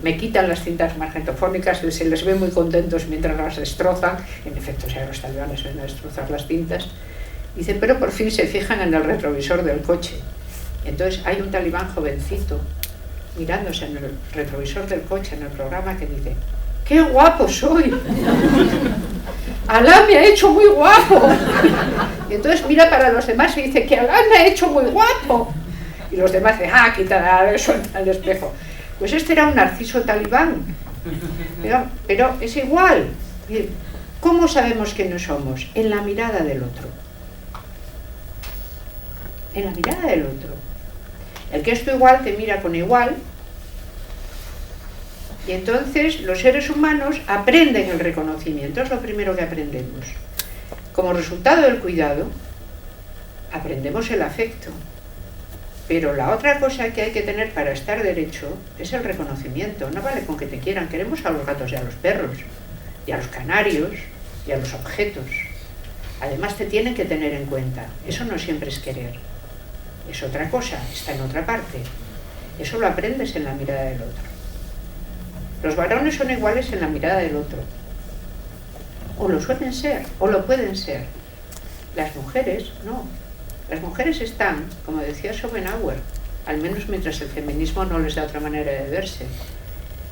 Me quitan las cintas magnetofónicas, se les ve muy contentos mientras las destrozan. En efecto, o sea, los talibanes ven a destrozar las cintas. Dice, pero por fin se fijan en el retrovisor del coche. Entonces hay un talibán jovencito mirándose en el retrovisor del coche en el programa que dice: ¡qué guapo soy! ¡Alá me ha hecho muy guapo! Y entonces mira para los demás y dice que Alá me ha hecho muy guapo. Y los demás dicen: ¡ah, quita eso al espejo! Pues este era un narciso talibán. Pero es igual. ¿Cómo sabemos quiénes somos? En la mirada del otro. En la mirada del otro. El que es tu igual te mira con igual. Y entonces los seres humanos aprenden el reconocimiento, es lo primero que aprendemos. Como resultado del cuidado, aprendemos el afecto. Pero la otra cosa que hay que tener para estar derecho es el reconocimiento. No vale con que te quieran, queremos a los gatos y a los perros, y a los canarios, y a los objetos. Además te tienen que tener en cuenta. Eso no siempre es querer. Es otra cosa, está en otra parte. Eso lo aprendes en la mirada del otro. Los varones son iguales en la mirada del otro. O lo suelen ser, o lo pueden ser. Las mujeres, no. Las mujeres están, como decía Schopenhauer, al menos mientras el feminismo no les da otra manera de verse,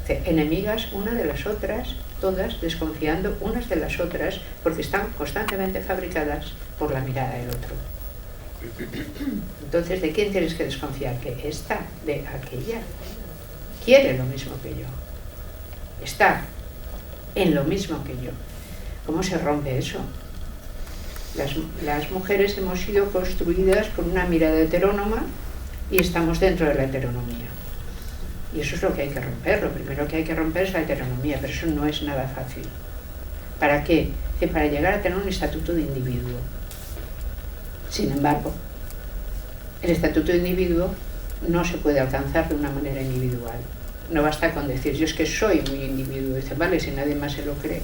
enemigas una de las otras, todas desconfiando unas de las otras, porque están constantemente fabricadas por la mirada del otro. Entonces, ¿de quién tienes que desconfiar? Que esta, de aquella, quiere lo mismo que yo. Está en lo mismo que yo. ¿Cómo se rompe eso? Las mujeres hemos sido construidas con una mirada heterónoma y estamos dentro de la heteronomía. Y eso es lo que hay que romper. Lo primero que hay que romper es la heteronomía, pero eso no es nada fácil. ¿Para qué? Para llegar a tener un estatuto de individuo. Sin embargo, el estatuto de individuo no se puede alcanzar de una manera individual. No basta con decir, yo es que soy muy individuo. Dice, vale, si nadie más se lo cree.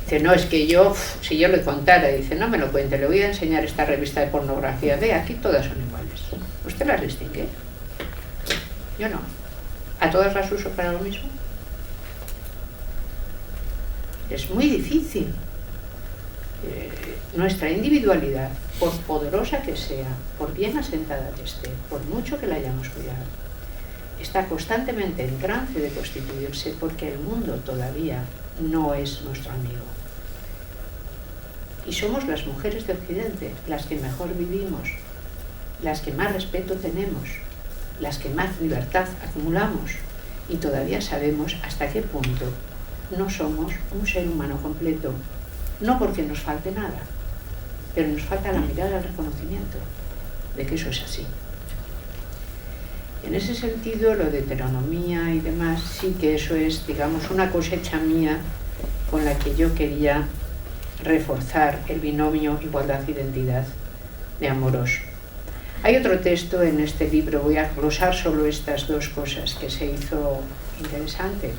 Dice, no, es que yo, si yo le contara, dice, no me lo cuente, le voy a enseñar esta revista de pornografía. Ve, aquí todas son iguales. ¿Usted las distingue? Yo no. ¿A todas las uso para lo mismo? Es muy difícil. Nuestra individualidad, por poderosa que sea, por bien asentada que esté, por mucho que la hayamos cuidado, está constantemente en trance de constituirse porque el mundo todavía no es nuestro amigo. Y somos las mujeres de Occidente las que mejor vivimos, las que más respeto tenemos, las que más libertad acumulamos y todavía sabemos hasta qué punto no somos un ser humano completo. No porque nos falte nada, pero nos falta la mirada al reconocimiento de que eso es así. En ese sentido, lo de heteronomía y demás, sí que eso es, digamos, una cosecha mía con la que yo quería reforzar el binomio igualdad-identidad de Amorós. Hay otro texto en este libro, voy a glosar solo estas dos cosas que se hizo interesante,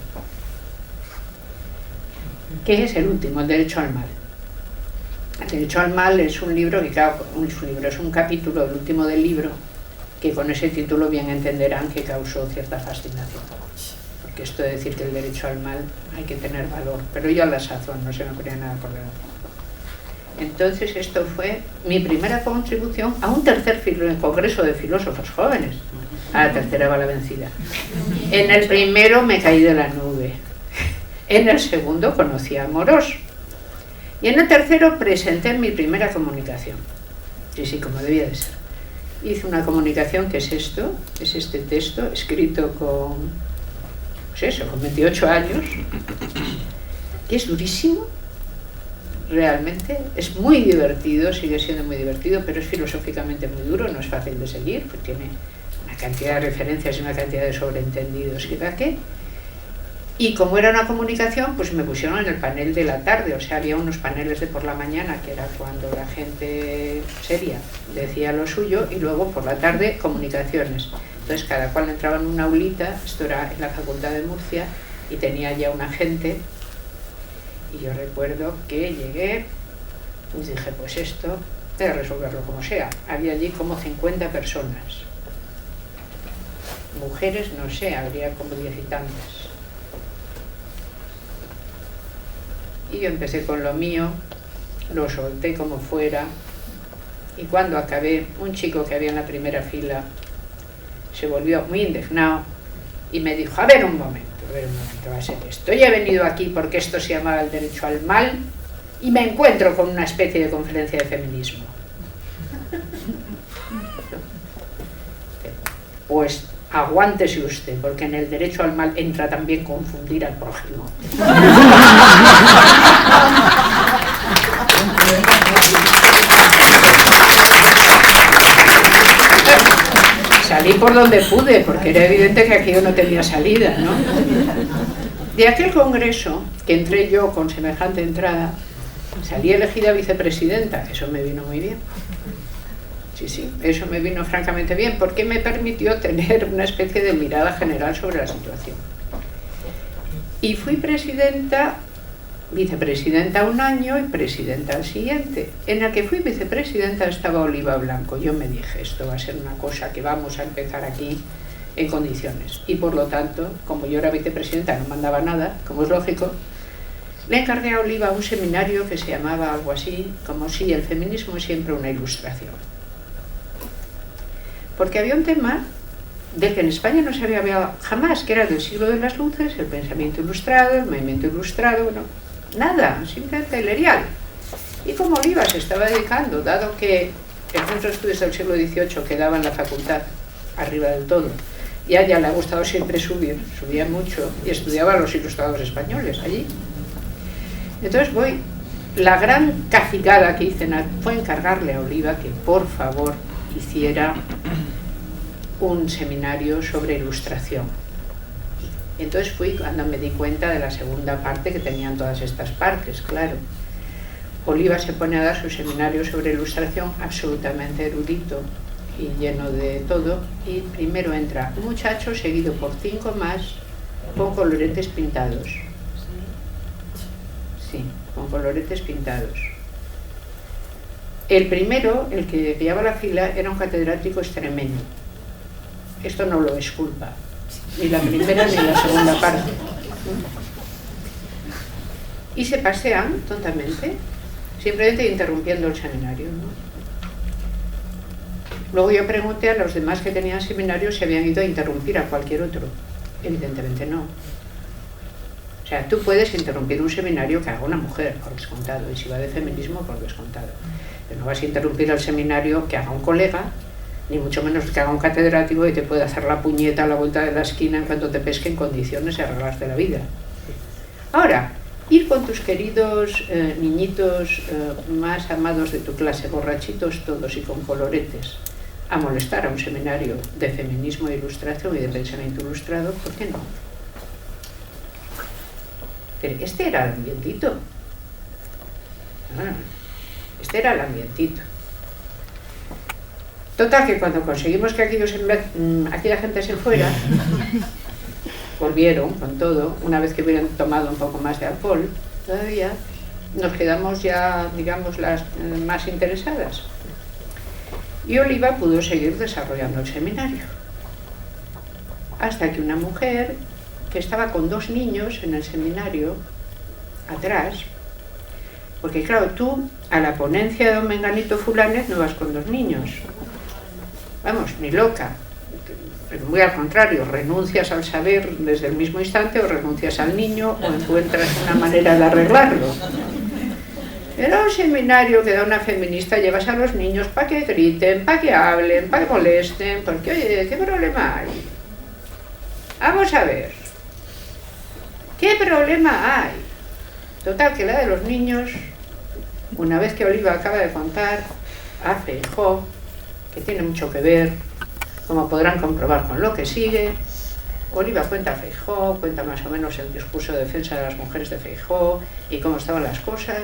que es el último, el derecho al mal. El derecho al mal es un libro que, claro, es un capítulo, el último del libro, que con ese título bien entenderán que causó cierta fascinación. Porque esto de decir que el derecho al mal hay que tener valor, pero yo a la sazón no se me ocurría nada por delante. Entonces esto fue mi primera contribución a un tercer congreso de filósofos jóvenes. A la tercera va la vencida. En el primero me caí de la nube. En el segundo conocí a Amorós. Y en el tercero presenté mi primera comunicación. Sí, como debía de ser. Hice una comunicación que es esto, es este texto, escrito con 28 años, que es durísimo, realmente, es muy divertido, sigue siendo muy divertido, pero es filosóficamente muy duro, no es fácil de seguir, porque tiene una cantidad de referencias y una cantidad de sobreentendidos que da que. Y como era una comunicación, pues me pusieron en el panel de la tarde, o sea, había unos paneles de por la mañana, que era cuando la gente seria decía lo suyo, y luego por la tarde comunicaciones. Entonces cada cual entraba en una aulita, esto era en la Facultad de Murcia, y tenía ya un agente, y yo recuerdo que llegué y dije, pues esto de resolverlo como sea. Había allí como 50 personas. Mujeres, no sé, habría como 10 y tantas. Y yo empecé con lo mío, lo solté como fuera, y cuando acabé, un chico que había en la primera fila se volvió muy indignado y me dijo, a ver un momento, va a ser esto. Yo he venido aquí porque esto se llamaba el derecho al mal y me encuentro con una especie de conferencia de feminismo. Pues aguántese usted, porque en el derecho al mal entra también confundir al prójimo. Salí por donde pude, porque era evidente que aquello no tenía salida, ¿no? De aquel congreso, que entré yo con semejante entrada, salí elegida vicepresidenta. Eso me vino muy bien. Sí, eso me vino francamente bien, porque me permitió tener una especie de mirada general sobre la situación. Y fui vicepresidenta un año y presidenta al siguiente. En el que fui vicepresidenta estaba Oliva Blanco. Yo me dije, esto va a ser una cosa que vamos a empezar aquí en condiciones. Y por lo tanto, como yo era vicepresidenta, no mandaba nada, como es lógico, le encargué a Oliva un seminario que se llamaba algo así, como si el feminismo es siempre una ilustración. Porque había un tema del que en España no se había hablado jamás, que era del siglo de las luces, el pensamiento ilustrado, el movimiento ilustrado, bueno, nada, simplemente tailerial. Y como Oliva se estaba dedicando, dado que el Centro de Estudios del siglo XVIII quedaba en la facultad, arriba del todo, y a ella le ha gustado siempre subía mucho, y estudiaba a los ilustrados españoles allí. Entonces la gran cacicada que hice fue encargarle a Oliva que por favor hiciera un seminario sobre ilustración. Entonces fui cuando me di cuenta de la segunda parte, que tenían todas estas partes, claro. Oliva se pone a dar su seminario sobre ilustración absolutamente erudito y lleno de todo, y primero entra un muchacho seguido por 5 más con coloretes pintados. Sí, con coloretes pintados. El primero, el que llevaba la fila, era un catedrático extremeño. Esto no lo es culpa, ni la primera ni la segunda parte. Y se pasean tontamente, simplemente interrumpiendo el seminario, ¿no? Luego yo pregunté a los demás que tenían seminarios si habían ido a interrumpir a cualquier otro. Evidentemente no. O sea, tú puedes interrumpir un seminario que haga una mujer, por descontado, y si va de feminismo, por descontado. Pero no vas a interrumpir el seminario que haga un colega, ni mucho menos que haga un catedrático y te puede hacer la puñeta a la vuelta de la esquina en cuanto te pesque en condiciones y arreglarte la vida. Ahora, ir con tus queridos niñitos más amados de tu clase, borrachitos todos y con coloretes, a molestar a un seminario de feminismo e ilustración y de pensamiento ilustrado, ¿por qué no? Este era el ambientito. Este era el ambientito. Total, que cuando conseguimos que aquella gente se fuera, volvieron con todo, una vez que hubieran tomado un poco más de alcohol, todavía nos quedamos ya, digamos, las más interesadas. Y Oliva pudo seguir desarrollando el seminario. Hasta que una mujer que estaba con 2 niños en el seminario, atrás, porque claro, tú a la ponencia de don Menganito Fulanes no vas con 2 niños. Vamos, ni loca. Pero muy al contrario, renuncias al saber desde el mismo instante o renuncias al niño o encuentras una manera de arreglarlo. Era un seminario que da una feminista, llevas a los niños para que griten, para que hablen, para que molesten, porque oye, ¿qué problema hay? Vamos a ver. ¿Qué problema hay? Total, que la de los niños, una vez que Oliva acaba de contar a Feijóo, que tiene mucho que ver, como podrán comprobar con lo que sigue, Oliva cuenta a Feijóo, cuenta más o menos el discurso de defensa de las mujeres de Feijóo y cómo estaban las cosas.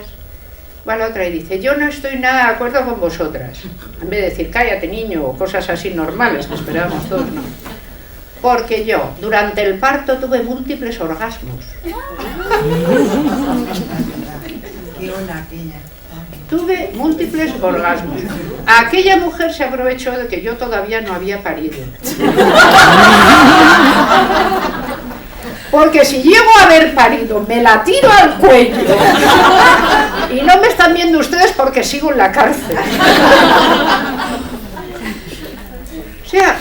Va la otra y dice, yo no estoy nada de acuerdo con vosotras. En vez de decir, cállate niño, o cosas así normales que esperábamos todos, no. Porque yo, durante el parto, tuve múltiples orgasmos. Qué ona aquella. Tuve múltiples orgasmos. Aquella mujer se aprovechó de que yo todavía no había parido. Porque si llego a haber parido, me la tiro al cuello. Y no me están viendo ustedes porque sigo en la cárcel. O sea,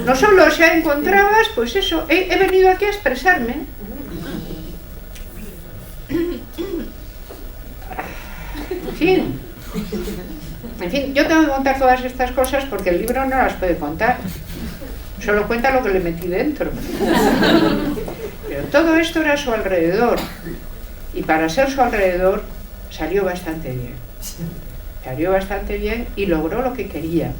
no solo se encontrabas, pues eso, he venido aquí a expresarme. En fin, yo tengo que contar todas estas cosas porque el libro no las puede contar. Solo cuenta lo que le metí dentro. Pero todo esto era a su alrededor. Y para ser su alrededor salió bastante bien. Salió bastante bien y logró lo que quería,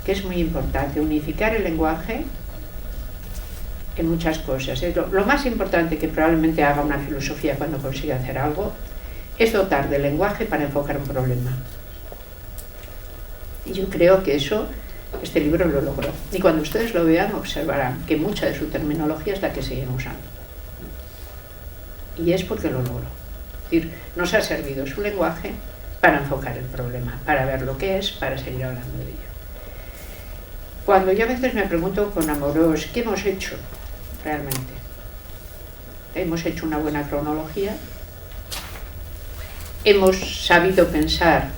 que es muy importante, unificar el lenguaje en muchas cosas. Lo más importante que probablemente haga una filosofía cuando consiga hacer algo es dotar de lenguaje para enfocar un problema. Y yo creo que eso, este libro lo logró. Y cuando ustedes lo vean, observarán que mucha de su terminología es la que siguen usando. Y es porque lo logró. Es decir, nos ha servido su lenguaje para enfocar el problema, para ver lo que es, para seguir hablando de ello. Cuando yo a veces me pregunto con Amorós, ¿qué hemos hecho realmente? Hemos hecho una buena cronología, hemos sabido pensar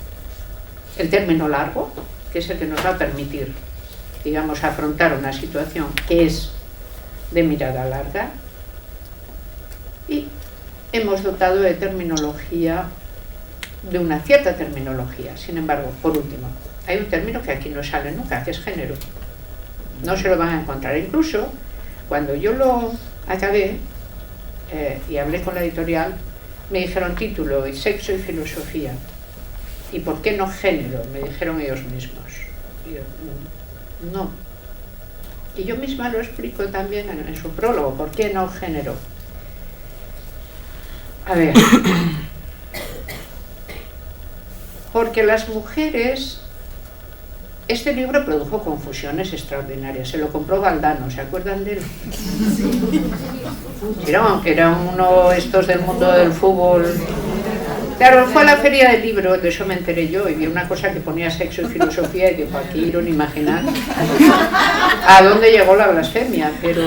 el término largo, que es el que nos va a permitir, digamos, afrontar una situación que es de mirada larga, y hemos dotado de terminología, de una cierta terminología. Sin embargo, por último, hay un término que aquí no sale nunca, que es género. No se lo van a encontrar. Incluso cuando yo lo acabé y hablé con la editorial, me dijeron título y sexo y filosofía. ¿Y por qué no género? Me dijeron ellos mismos. Y yo, no. Y yo misma lo explico también en su prólogo. ¿Por qué no género? A ver. Porque las mujeres... Este libro produjo confusiones extraordinarias. Se lo compró Valdano, ¿se acuerdan de él? Era uno estos del mundo del fútbol. Claro, fue a la feria del libro, de eso me enteré yo, y vi una cosa que ponía sexo y filosofía, y digo, aquí ir a imaginar a dónde llegó la blasfemia, pero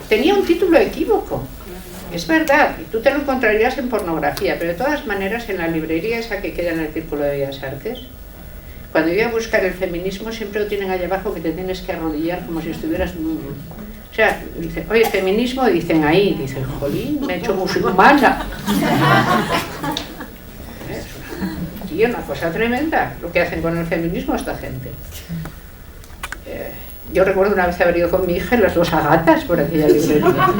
tenía un título equívoco. Es verdad, y tú te lo encontrarías en pornografía, pero de todas maneras en la librería esa que queda en el Círculo de Bellas Artes, cuando yo iba a buscar el feminismo siempre lo tienen allá abajo que te tienes que arrodillar como si estuvieras... O sea, dice, oye, feminismo, dicen ahí, dicen, jolín, me he hecho musulmana. Y una cosa tremenda lo que hacen con el feminismo esta gente. Yo recuerdo una vez haber ido con mi hija y las dos agatas por aquella librería.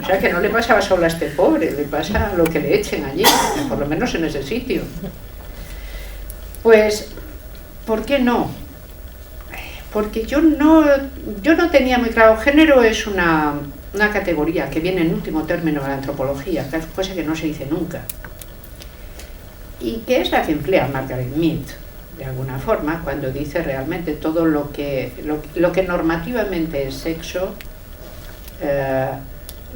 O sea que no le pasaba solo a este pobre, le pasa lo que le echen allí, por lo menos en ese sitio. Pues, ¿por qué no? Porque yo no tenía muy claro. Género es una categoría que viene en último término de la antropología, cosa que no se dice nunca. Y que es la que emplea Margaret Mead, de alguna forma, cuando dice realmente todo lo que normativamente es sexo,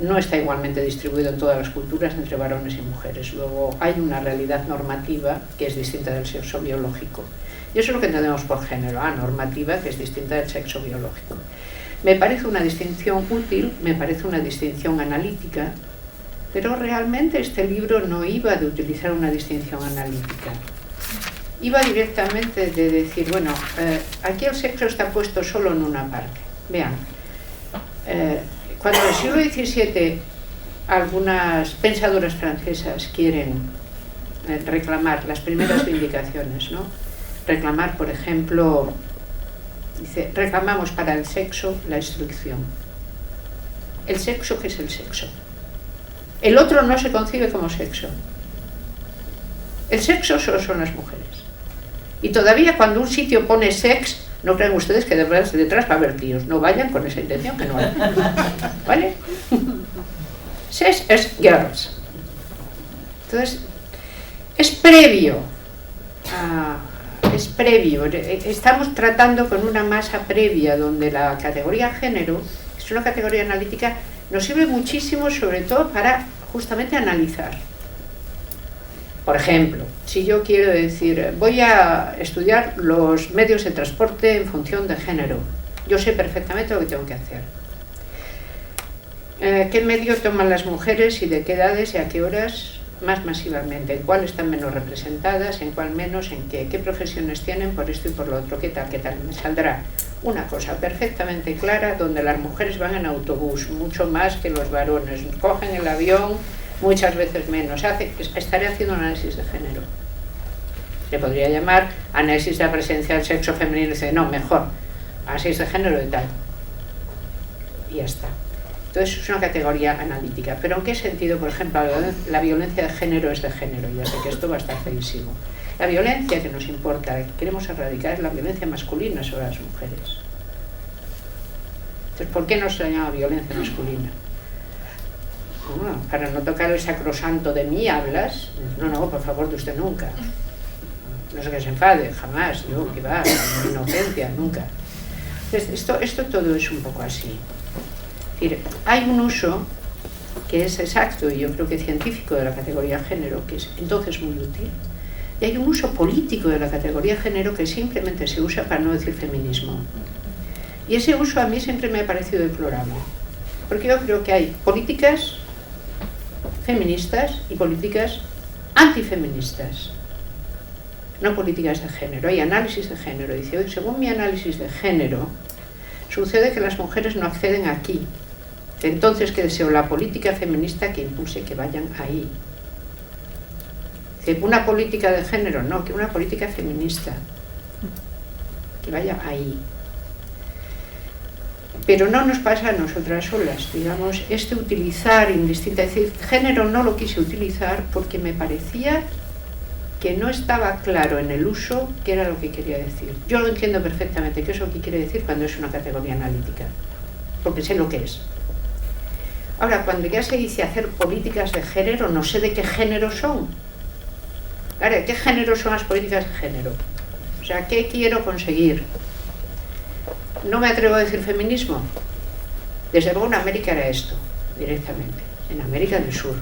no está igualmente distribuido en todas las culturas entre varones y mujeres. Luego hay una realidad normativa que es distinta del sexo biológico. Y eso es lo que entendemos por género, normativa, que es distinta del sexo biológico. Me parece una distinción útil, me parece una distinción analítica, pero realmente este libro no iba de utilizar una distinción analítica. Iba directamente de decir, bueno, aquí el sexo está puesto solo en una parte. Vean, cuando en el siglo XVII algunas pensadoras francesas quieren reclamar las primeras vindicaciones, ¿no? Reclamar, por ejemplo, dice, reclamamos para el sexo la instrucción. ¿El sexo qué es el sexo? El otro no se concibe como sexo. El sexo solo son las mujeres. Y todavía cuando un sitio pone sex, no crean ustedes que detrás va a haber tíos. No vayan con esa intención, que no hay. ¿Vale? Sex es girls. Entonces, es previo. Estamos tratando con una masa previa donde la categoría género, que es una categoría analítica, nos sirve muchísimo, sobre todo para justamente analizar. Por ejemplo, si yo quiero decir, voy a estudiar los medios de transporte en función de género, yo sé perfectamente lo que tengo que hacer. ¿Qué medio toman las mujeres y de qué edades y a qué horas más masivamente? ¿En cuál están menos representadas? ¿En cuál menos? ¿En qué? ¿Qué profesiones tienen por esto y por lo otro? ¿Qué tal? ¿Qué tal? Me saldrá una cosa perfectamente clara donde las mujeres van en autobús, mucho más que los varones, cogen el avión muchas veces menos. Estaré haciendo un análisis de género. Se podría llamar análisis de la presencia del sexo femenino y dice, no, mejor, análisis de género y tal. Y ya está. Entonces es una categoría analítica. ¿Pero en qué sentido, por ejemplo, la violencia de género es de género? Ya sé que esto va a estar feísimo. La violencia que nos importa, que queremos erradicar, es la violencia masculina sobre las mujeres. Entonces, ¿por qué no se llama violencia masculina? Bueno, para no tocar el sacrosanto de mí hablas. No, por favor, de usted nunca. No sé que se enfade, jamás. Yo, que va, mi inocencia, nunca. Entonces, esto todo es un poco así. Es decir, hay un uso que es exacto y yo creo que científico de la categoría género, que es entonces muy útil, y hay un uso político de la categoría género que simplemente se usa para no decir feminismo. Y ese uso a mí siempre me ha parecido deplorable, porque yo creo que hay políticas feministas y políticas antifeministas, no políticas de género. Hay análisis de género. Dice, según mi análisis de género, sucede que las mujeres no acceden aquí. Entonces, que deseo la política feminista que impulse que vayan ahí. Dice, una política de género, no, que una política feminista que vaya ahí. Pero no nos pasa a nosotras solas, digamos, utilizar indistinta, es decir, género no lo quise utilizar porque me parecía que no estaba claro en el uso qué era lo que quería decir. Yo lo entiendo perfectamente qué es lo que quiere decir cuando es una categoría analítica, porque sé lo que es. Ahora, cuando ya se dice hacer políticas de género, no sé de qué género son. Claro, ¿qué género son las políticas de género? O sea, ¿qué quiero conseguir? No me atrevo a decir feminismo. Desde luego en América era esto, directamente, en América del Sur.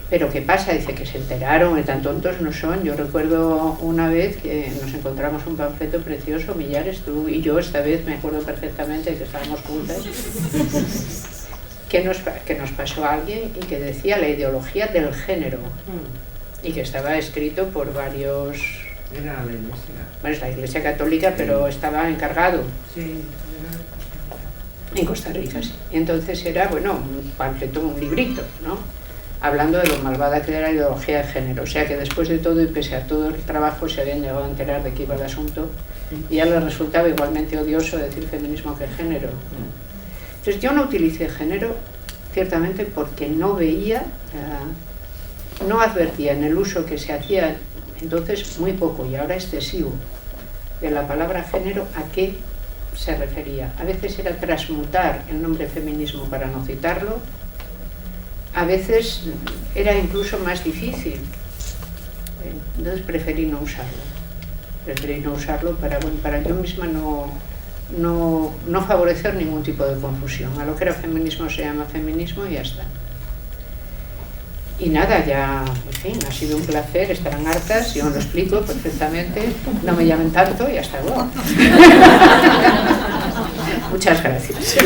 Pero ¿qué pasa? Dice que se enteraron, que tan tontos no son. Yo recuerdo una vez que nos encontramos un panfleto precioso, Millares, tú y yo, esta vez me acuerdo perfectamente de que estábamos juntas, que nos pasó a alguien y que decía la ideología del género, y que estaba escrito por varios... Era la iglesia. Bueno, es la Iglesia Católica, pero estaba encargado. Sí. En Costa Rica, sí. Y entonces era, bueno, un panfleto, un librito, ¿no? Hablando de lo malvada que era la ideología de género. O sea que después de todo y pese a todo el trabajo se habían llegado a enterar de qué iba el asunto y ya les resultaba igualmente odioso decir feminismo que género. Entonces yo no utilicé género, ciertamente, porque no veía, no advertía en el uso que se hacía entonces muy poco y ahora excesivo de la palabra género a qué se refería. A veces era transmutar el nombre feminismo para no citarlo, a veces era incluso más difícil, entonces preferí no usarlo para yo misma no favorecer ningún tipo de confusión. A lo que era feminismo se llama feminismo y ya está. Y nada, ya, en fin, ha sido un placer, estarán hartas, yo lo explico perfectamente, no me llamen tanto y hasta luego. Muchas gracias.